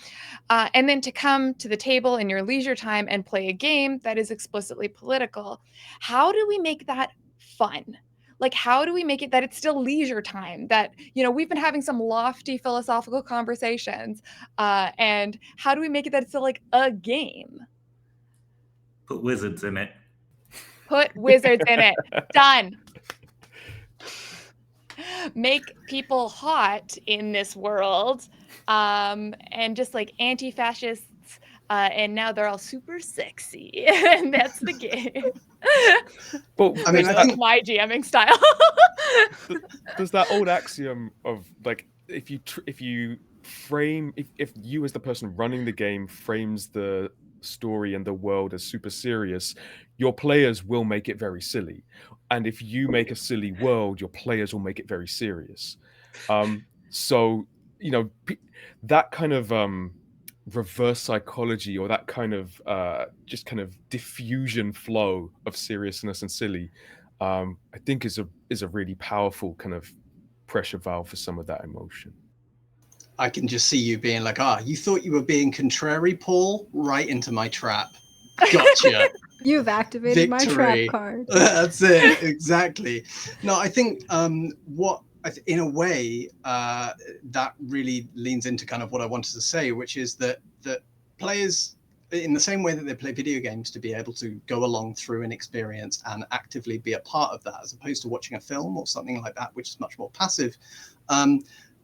And then to come to the table in your leisure time and play a game that is explicitly political, how do we make that fun? Like, how do we make it that it's still leisure time? That, we've been having some lofty philosophical conversations. And how do we make it that it's still like a game? Put wizards in it. Put wizards in it. Done. Make people hot in this world. And just like anti-fascists. And now they're all super sexy. And that's the game. But I mean, I That's think my GMing style. there's that old axiom of like if you frame if you as the person running the game frames the story and the world as super serious, your players will make it very silly, and if you make a silly world, your players will make it very serious. So that kind of reverse psychology, or that kind of just kind of diffusion flow of seriousness and silly, I think is a really powerful kind of pressure valve for some of that emotion. I can just see you being like, you thought you were being contrary, Paul? Right into my trap. Gotcha. You've activated my trap Victory. card. That's it. Exactly. No, I think in a way, that really leans into kind of what I wanted to say, which is that players, in the same way that they play video games to be able to go along through an experience and actively be a part of that, as opposed to watching a film or something like that, which is much more passive.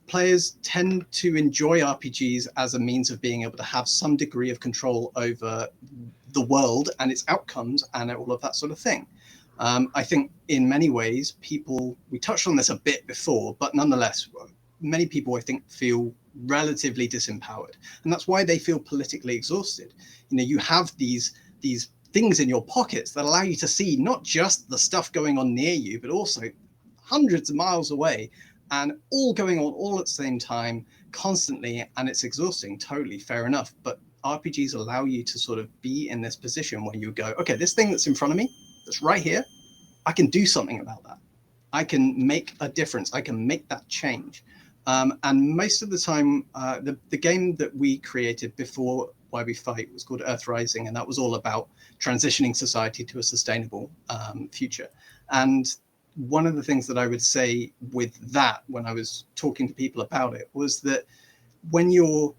Players tend to enjoy RPGs as a means of being able to have some degree of control over the world and its outcomes and all of that sort of thing. I think in many ways, we touched on this a bit before, but nonetheless, many people, I think, feel relatively disempowered. And that's why they feel politically exhausted. You have these things in your pockets that allow you to see not just the stuff going on near you, but also hundreds of miles away, and all going on all at the same time, constantly, and it's exhausting. Totally fair enough. But RPGs allow you to sort of be in this position where you go, okay, this thing that's in front of me, that's right here, I can do something about that. I can make a difference. I can make that change. And most of the time, the game that we created before Why We Fight was called Earth Rising, and that was all about transitioning society to a sustainable future. And one of the things that I would say with that, when I was talking to people about it, was that when you're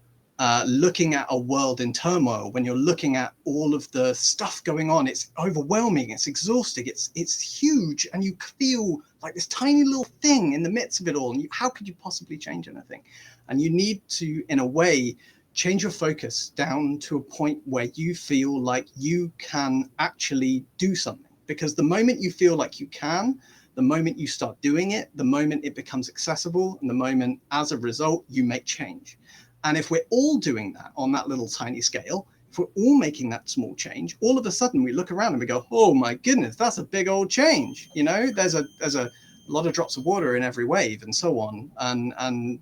looking at a world in turmoil, when you're looking at all of the stuff going on, it's overwhelming, it's exhausting, it's huge, and you feel like this tiny little thing in the midst of it all. And how could you possibly change anything? And you need to, in a way, change your focus down to a point where you feel like you can actually do something. Because the moment you feel like you can, the moment you start doing it, the moment it becomes accessible, and the moment, as a result, you make change. And if we're all doing that on that little tiny scale, if we're all making that small change, all of a sudden we look around and we go, oh my goodness, that's a big old change. There's a lot of drops of water in every wave and so on. And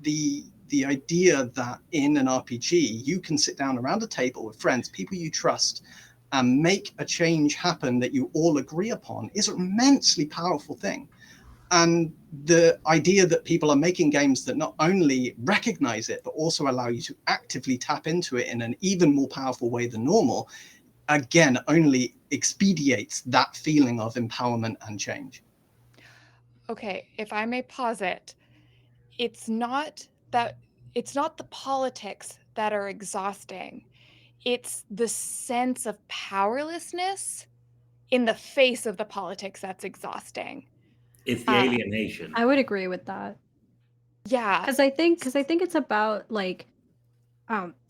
the idea that in an RPG, you can sit down around a table with friends, people you trust, and make a change happen that you all agree upon is an immensely powerful thing. And the idea that people are making games that not only recognize it, but also allow you to actively tap into it in an even more powerful way than normal, again, only expedites that feeling of empowerment and change. Okay, if I may posit, it's not that it's not the politics that are exhausting. It's the sense of powerlessness in the face of the politics that's exhausting. It's the Uh, alienation. I would agree with that. yeah. Because I think it's about like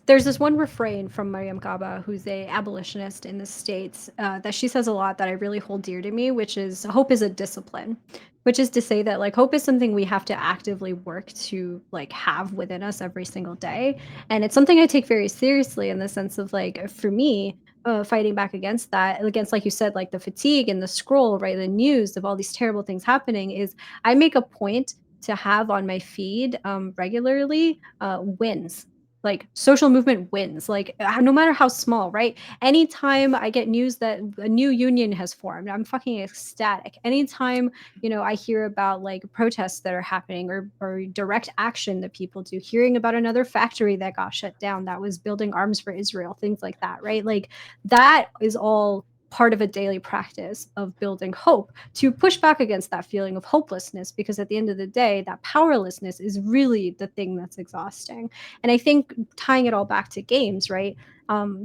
there's this one refrain from Mariam Kaba, who's a abolitionist in the States, that she says a lot that I really hold dear to me, which is hope is a discipline, which is to say that like hope is something we have to actively work to like have within us every single day. And it's something I take very seriously in the sense of like, for me, fighting back against that, against, like you said, like the fatigue and the scroll, right? The news of all these terrible things happening is I make a point to have on my feed regularly wins, like social movement wins, like no matter how small, right? Anytime I get news that a new union has formed, I'm fucking ecstatic. Anytime, I hear about like protests that are happening, or direct action that people do, hearing about another factory that got shut down that was building arms for Israel, things like that, right? Like that is all part of a daily practice of building hope to push back against that feeling of hopelessness, because at the end of the day, that powerlessness is really the thing that's exhausting. And I think tying it all back to games, right?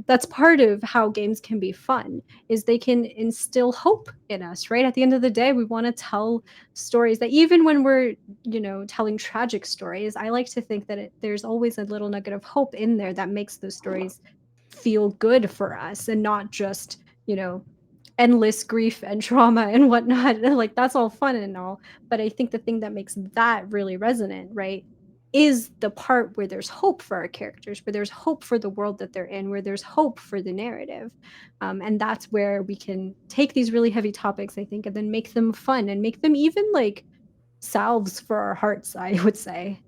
That's part of how games can be fun, is they can instill hope in us, right? At the end of the day, we want to tell stories that, even when we're, telling tragic stories, I like to think that there's always a little nugget of hope in there that makes those stories feel good for us, and not just, endless grief and trauma and whatnot. Like that's all fun and all, but I think the thing that makes that really resonant, right, is the part where there's hope for our characters, where there's hope for the world that they're in, where there's hope for the narrative. And that's where we can take these really heavy topics, I think, and then make them fun and make them even like salves for our hearts, I would say.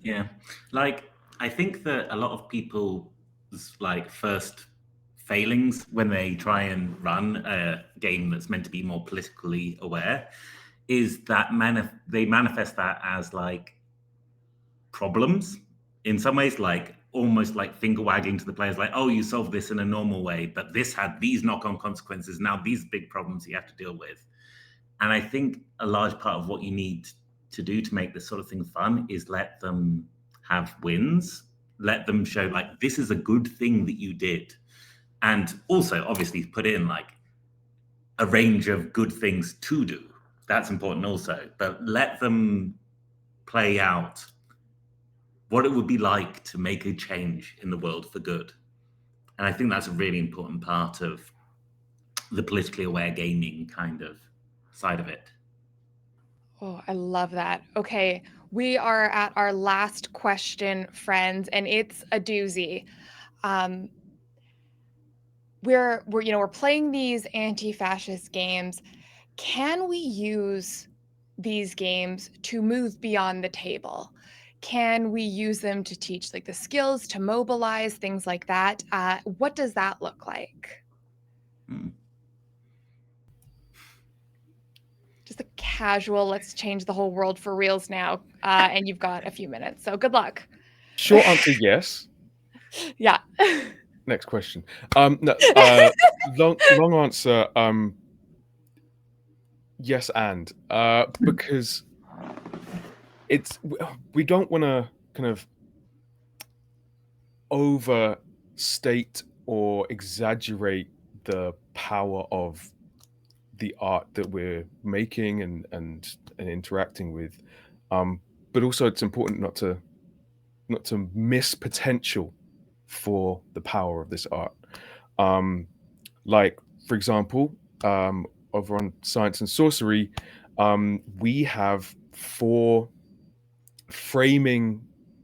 Yeah. Like, I think that a lot of people's like first failings when they try and run a game that's meant to be more politically aware is that they manifest that as like problems in some ways, like almost like finger wagging to the players, like, oh, you solved this in a normal way, but this had these knock-on consequences. Now these big problems you have to deal with. And I think a large part of what you need to do to make this sort of thing fun is let them have wins, let them show like this is a good thing that you did. And also obviously put in like a range of good things to do. That's important also. But let them play out what it would be like to make a change in the world for good. And I think that's a really important part of the politically aware gaming kind of side of it. Oh, I love that. Okay, we are at our last question, friends, and it's a doozy. Um, we're playing these anti-fascist games. Can we use these games to move beyond the table? Can we use them to teach like the skills to mobilize, things like that? What does that look like? Hmm. Just a casual, let's change the whole world for reals now. And you've got a few minutes, so good luck. Short answer, yes. Yeah. Next question. No, long answer. Yes, and because we don't want to kind of overstate or exaggerate the power of the art that we're making and interacting with. But also, it's important not to miss potential for the power of this art. Um, like, for example, over on Science and Sorcery, we have 4 framing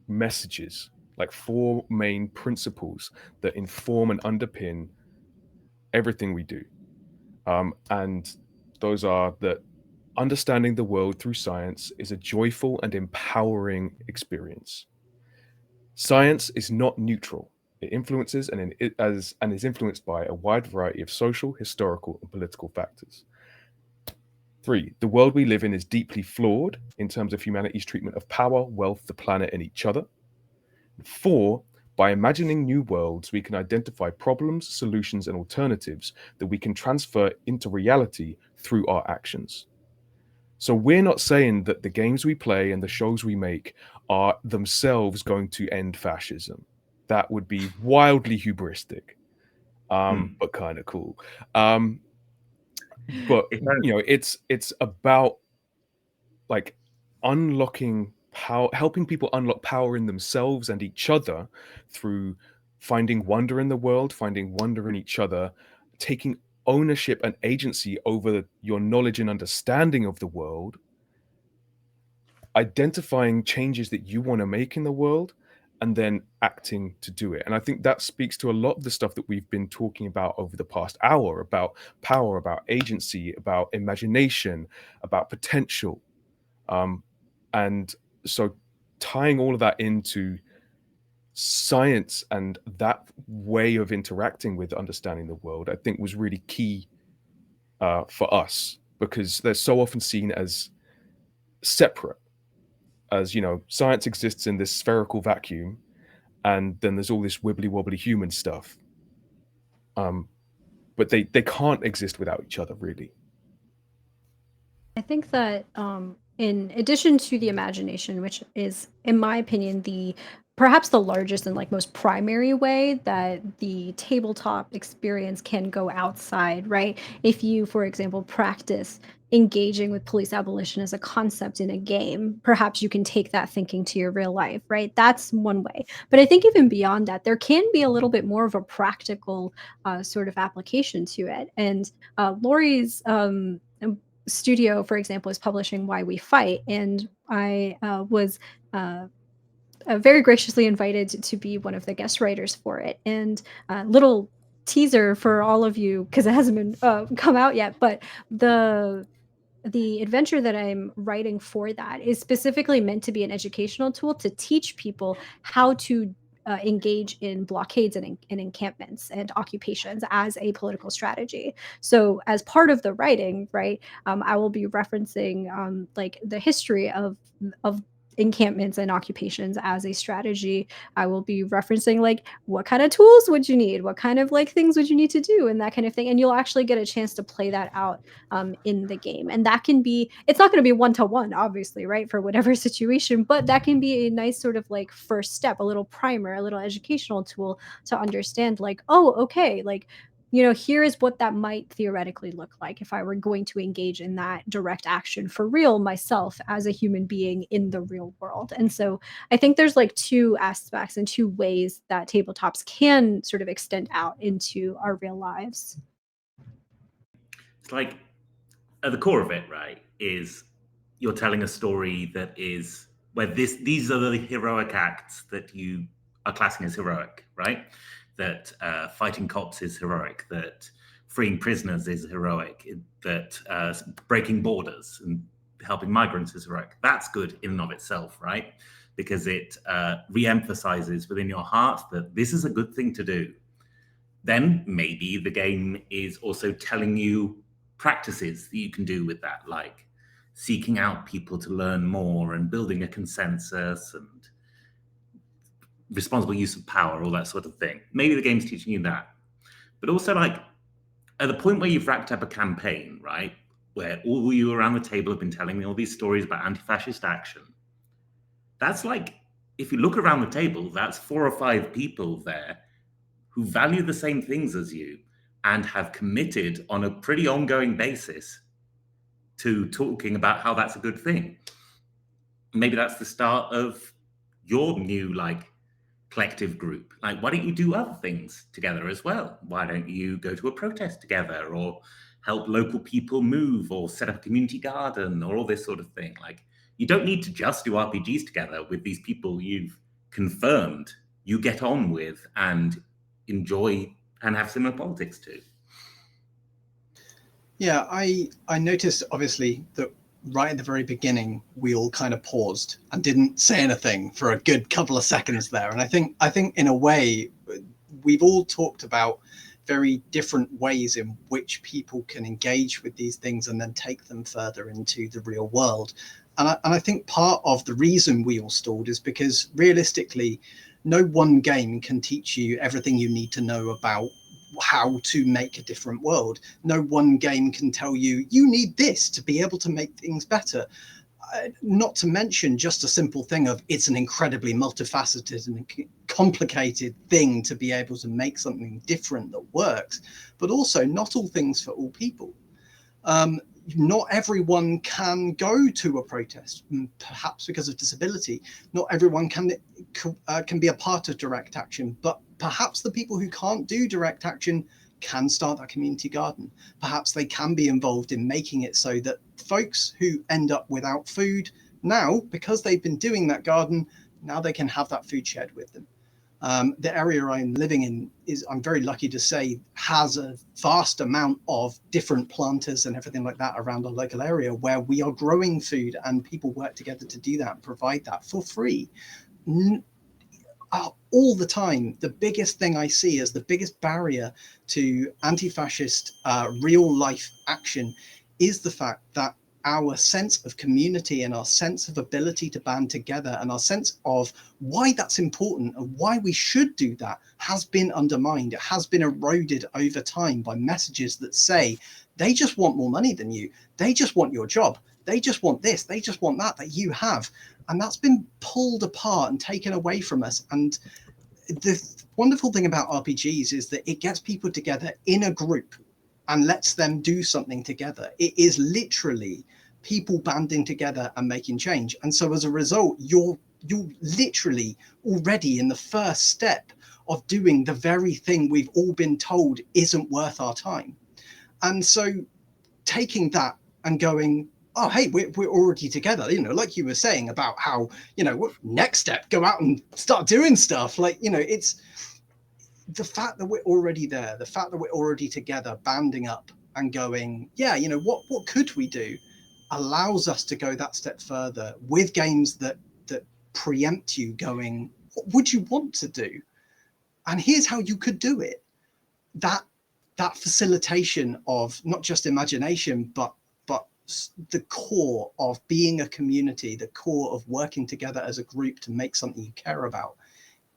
messages, like 4 main principles that inform and underpin everything we do. And those are that understanding the world through science is a joyful and empowering experience. Science is not neutral. It influences and is influenced by a wide variety of social, historical, and political factors. 3, the world we live in is deeply flawed in terms of humanity's treatment of power, wealth, the planet, and each other. 4, by imagining new worlds, we can identify problems, solutions, and alternatives that we can transfer into reality through our actions. So we're not saying that the games we play and the shows we make are themselves going to end fascism. that would be wildly hubristic, Hmm. but kind of cool. But If I, you know, it's about like unlocking power, helping people unlock power in themselves and each other through finding wonder in the world, finding wonder in each other, taking ownership and agency over your knowledge and understanding of the world, identifying changes that you want to make in the world, and then acting to do it. And I think that speaks to a lot of the stuff that we've been talking about over the past hour, about power, about agency, about imagination, about potential. And so tying all of that into science and that way of interacting with understanding the world, I think was really key for us, because they're so often seen as separate. As you know, science exists in this spherical vacuum, and then there's all this wibbly wobbly human stuff. But they can't exist without each other, really. I think that in addition to the imagination, which is, in my opinion, the perhaps the largest and like most primary way that the tabletop experience can go outside, right? If you, for example, practice engaging with police abolition as a concept in a game, perhaps you can take that thinking to your real life, right? That's one way. But I think even beyond that, there can be a little bit more of a practical sort of application to it. And Lori's studio, for example, is publishing Why We Fight, and I was uh, very graciously invited to be one of the guest writers for it. And little teaser for all of you, because it hasn't been come out yet, but the adventure that I'm writing for that is specifically meant to be an educational tool to teach people how to engage in blockades and encampments and occupations as a political strategy. So, as part of the writing, right, I will be referencing like the history of encampments and occupations as a strategy. I will be referencing like what kind of tools would you need, what kind of like things would you need to do, and that kind of thing. And you'll actually get a chance to play that out in the game. And that can be, it's not going to be one to one, obviously, right, for whatever situation, but that can be a nice sort of like first step, a little primer, a little educational tool to understand, like, oh, okay, like, here is what that might theoretically look like if I were going to engage in that direct action for real myself as a human being in the real world. And so I think there's like two aspects and two ways that tabletops can sort of extend out into our real lives. it's like at the core of it, right, is you're telling a story that is where these are the heroic acts that you are classing as heroic, right? That fighting cops is heroic, that freeing prisoners is heroic, that breaking borders and helping migrants is heroic. That's good in and of itself, right? Because it re-emphasizes within your heart that this is a good thing to do. Then maybe the game is also telling you practices that you can do with that, like seeking out people to learn more and building a consensus and responsible use of power, all that sort of thing. Maybe the game's teaching you that. But also, like, at the point where you've wrapped up a campaign, right, where all of you around the table have been telling me all these stories about anti-fascist action, that's like, if you look around the table, that's 4 or 5 people there who value the same things as you and have committed on a pretty ongoing basis to talking about how that's a good thing. Maybe that's the start of your new like collective group. Like, why don't you do other things together as well? Why don't you go to a protest together or help local people move or set up a community garden or all this sort of thing? Like, you don't need to just do RPGs together with these people you've confirmed you get on with and enjoy and have similar politics to. Yeah, I noticed obviously that right at the very beginning we all kind of paused and didn't say anything for a good couple of seconds there. And I think in a way we've all talked about very different ways in which people can engage with these things and then take them further into the real world. And I think part of the reason we all stalled is because realistically, no one game can teach you everything you need to know about how to make a different world. No one game can tell you you need this to be able to make things better. not to mention just a simple thing of it's an incredibly multifaceted and complicated thing to be able to make something different that works, but also not all things for all people. Not everyone can go to a protest, perhaps because of disability. Not everyone can be a part of direct action, but perhaps the people who can't do direct action can start that community garden. Perhaps they can be involved in making it so that folks who end up without food now, because they've been doing that garden, now they can have that food shared with them. The area I'm living in is, I'm very lucky to say, has a vast amount of different planters and everything like that around our local area where we are growing food, and people work together to do that and provide that for free. All the time, the biggest thing I see as the biggest barrier to anti-fascist real life action is the fact that our sense of community and our sense of ability to band together and our sense of why that's important and why we should do that has been undermined. It has been eroded over time by messages that say they just want more money than you. They just want your job. They just want this. They just want that you have. And that's been pulled apart and taken away from us. And the wonderful thing about RPGs is that it gets people together in a group and lets them do something together. It is literally people banding together and making change. And so as a result, you're literally already in the first step of doing the very thing we've all been told isn't worth our time. And so taking that and going, oh, hey, we're already together, like you were saying about how, what next step, go out and start doing stuff. Like, it's the fact that we're already there, the fact that we're already together, banding up and going, yeah, what could we do, allows us to go that step further with games that preempt you going, what would you want to do? And here's how you could do it. That facilitation of not just imagination, but the core of being a community, the core of working together as a group to make something you care about,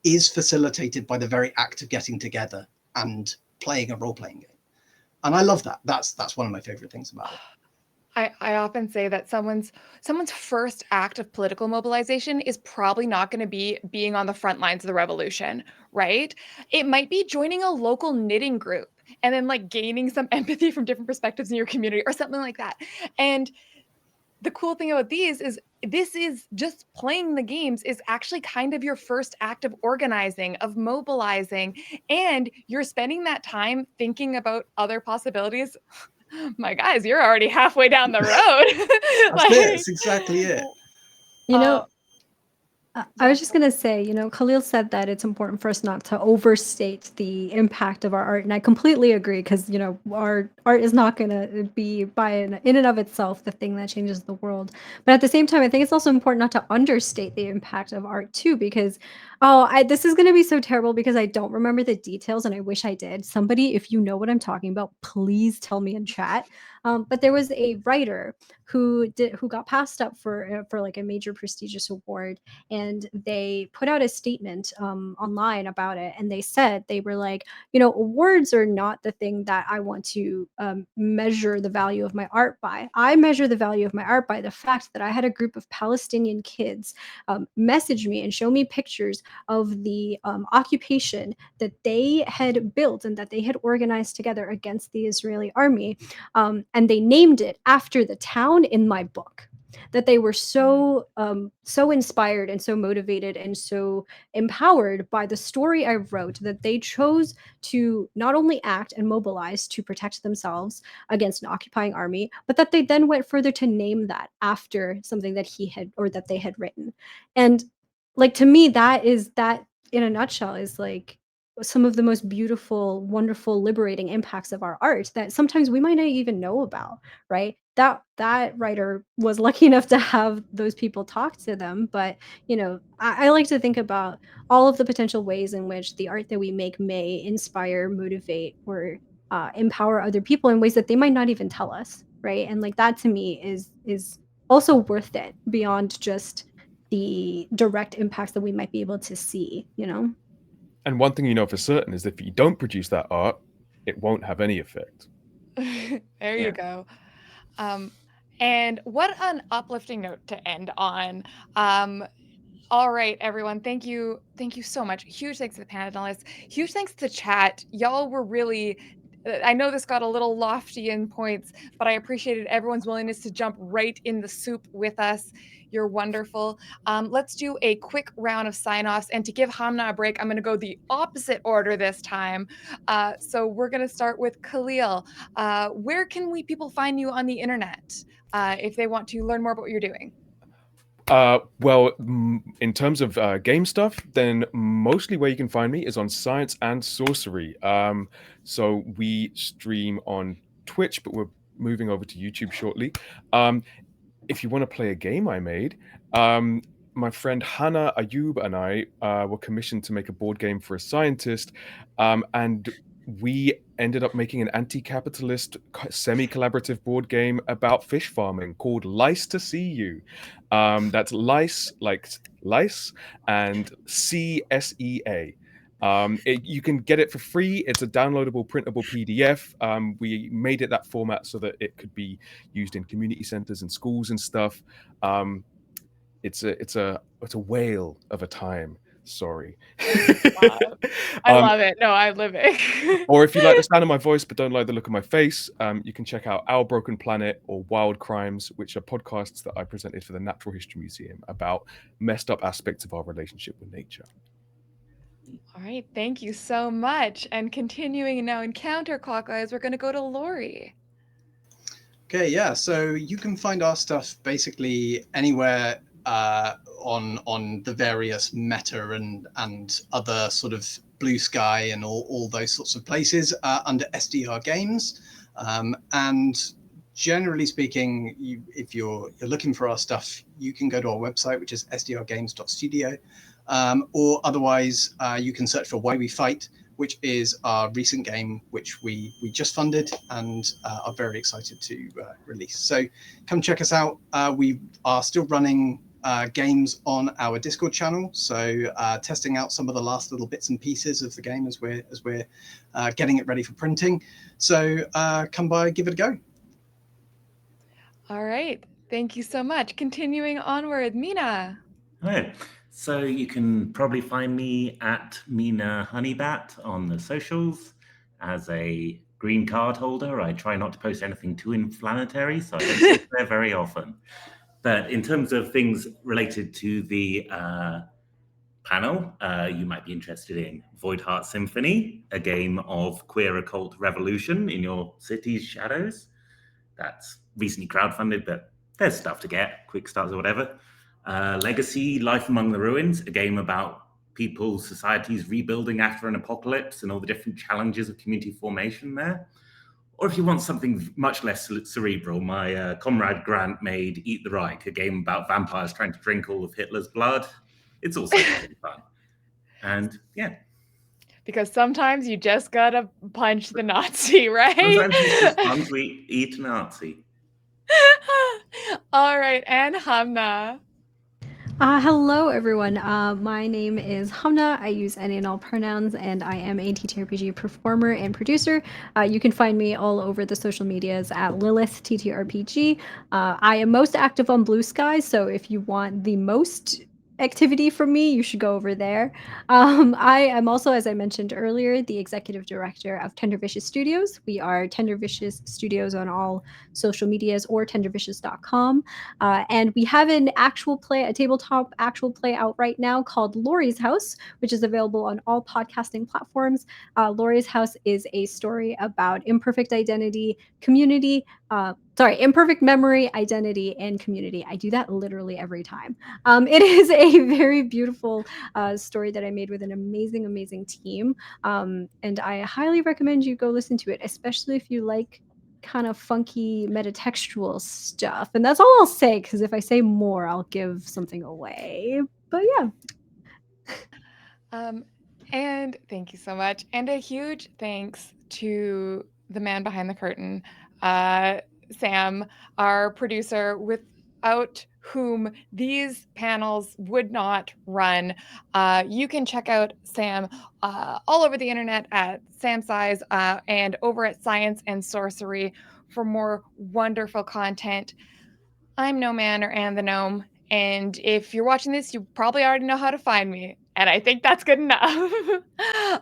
is facilitated by the very act of getting together and playing a role-playing game. And I love that. That's one of my favorite things about it. I often say that someone's first act of political mobilization is probably not going to be being on the front lines of the revolution, right? It might be joining a local knitting group and then like gaining some empathy from different perspectives in your community or something like that. And the cool thing about these is this is just playing the games is actually kind of your first act of organizing, of mobilizing, and you're spending that time thinking about other possibilities. My guys, you're already halfway down the road. That's it. That's exactly it. You know, uh, I was just going to say, Khalil said that it's important for us not to overstate the impact of our art. And I completely agree because, our art is not going to be in and of itself the thing that changes the world. But at the same time, I think it's also important not to understate the impact of art too, because, this is going to be so terrible because I don't remember the details and I wish I did. Somebody, if you know what I'm talking about, please tell me in chat. But there was a writer who got passed up for like a major prestigious award, and they put out a statement online about it, and they said, they were like, awards are not the thing that I want to measure the value of my art by. I measure the value of my art by the fact that I had a group of Palestinian kids message me and show me pictures of the occupation that they had built and that they had organized together against the Israeli army, and they named it after the town in my book. That they were so inspired and so motivated and so empowered by the story I wrote that they chose to not only act and mobilize to protect themselves against an occupying army, but that they then went further to name that after something that he had or that they had written. And like, to me, that in a nutshell is like some of the most beautiful, wonderful, liberating impacts of our art that sometimes we might not even know about, right? That writer was lucky enough to have those people talk to them, but I like to think about all of the potential ways in which the art that we make may inspire, motivate, or empower other people in ways that they might not even tell us, right? And like that to me is also worth it beyond just the direct impacts that we might be able to see. And one thing you know for certain is if you don't produce that art, it won't have any effect. there Yeah. you go. Um, And what an uplifting note to end on. Um, all right, everyone. Thank you. Thank you so much. Huge thanks to the panelists. Huge thanks to the chat. Y'all were really, I know this got a little lofty in points, but I appreciated everyone's willingness to jump right in the soup with us. You're wonderful. Let's do a quick round of sign offs. And to give Hamna a break, I'm going to go the opposite order this time. So we're going to start with Khalil. Where can people find you on the internet if they want to learn more about what you're doing? Well, in terms of game stuff, then mostly where you can find me is on Science and Sorcery. So we stream on Twitch, but we're moving over to YouTube shortly. If you want to play a game I made, um, my friend Hannah Ayub and I were commissioned to make a board game for a scientist, and we ended up making an anti-capitalist semi-collaborative board game about fish farming called Lice to See You. That's lice like lice and CSEA. You can get it for free. It's a downloadable, printable PDF. We made it that format so that it could be used in community centers and schools and stuff. It's a whale of a time. Sorry. I love it. No, I live it. Or if you like the sound of my voice but don't like the look of my face, you can check out Our Broken Planet or Wild Crimes, which are podcasts that I presented for the Natural History Museum about messed up aspects of our relationship with nature. All right, thank you so much. And continuing now in counterclockwise, we're going to go to Lori. Okay, yeah. So you can find our stuff basically anywhere on the various Meta and other sort of Blue Sky and all those sorts of places under SDR Games. And generally speaking, if you're looking for our stuff, you can go to our website, which is sdrgames.studio. Or otherwise, you can search for Why We Fight, which is our recent game, which we just funded and are very excited to release. So come check us out. We are still running games on our Discord channel, so testing out some of the last little bits and pieces of the game as we're getting it ready for printing. So come by, give it a go. All right, thank you so much. Continuing onward, Mina. Hello. So you can probably find me at Mina Honeybat on the socials. As a green card holder, I try not to post anything too inflammatory, so I don't post there very often. But in terms of things related to the panel, you might be interested in Void Heart Symphony, a game of queer occult revolution in your city's shadows. That's recently crowdfunded, but there's stuff to get, quick starts or whatever. Legacy, Life Among the Ruins, a game about people, societies rebuilding after an apocalypse and all the different challenges of community formation there. Or if you want something much less cerebral, my comrade Grant made Eat the Reich, a game about vampires trying to drink all of Hitler's blood. It's also really fun. And yeah. Because sometimes you just gotta punch the Nazi, right? Sometimes it's just fun to eat a Nazi. All right, and Hamna. Hello, everyone. My name is Hamna. I use any and all pronouns, and I am a TTRPG performer and producer. You can find me all over the social medias at Lilith TTRPG. I am most active on Blue Sky, so if you want the most activity from me, you should go over there. I am also, as I mentioned earlier, the executive director of Tender Vicious Studios. We are Tender Vicious Studios on all social medias or tendervicious.com. And we have an actual play, a tabletop actual play out right now called Laurie's House, which is available on all podcasting platforms. Laurie's House is a story about imperfect identity, community, imperfect memory, identity, and community. I do that literally every time. It is a very beautiful story that I made with an amazing, amazing team. And I highly recommend you go listen to it, especially if you like kind of funky metatextual stuff. And that's all I'll say, because if I say more, I'll give something away. But yeah. And thank you so much. And a huge thanks to the man behind the curtain, Sam, our producer, without whom these panels would not run. You can check out Sam all over the internet at Sam Size and over at Science and Sorcery for more wonderful content. I'm No Man or Anne the Gnome. And if you're watching this, you probably already know how to find me. And I think that's good enough.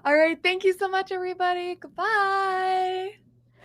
All right. Thank you so much, everybody. Goodbye.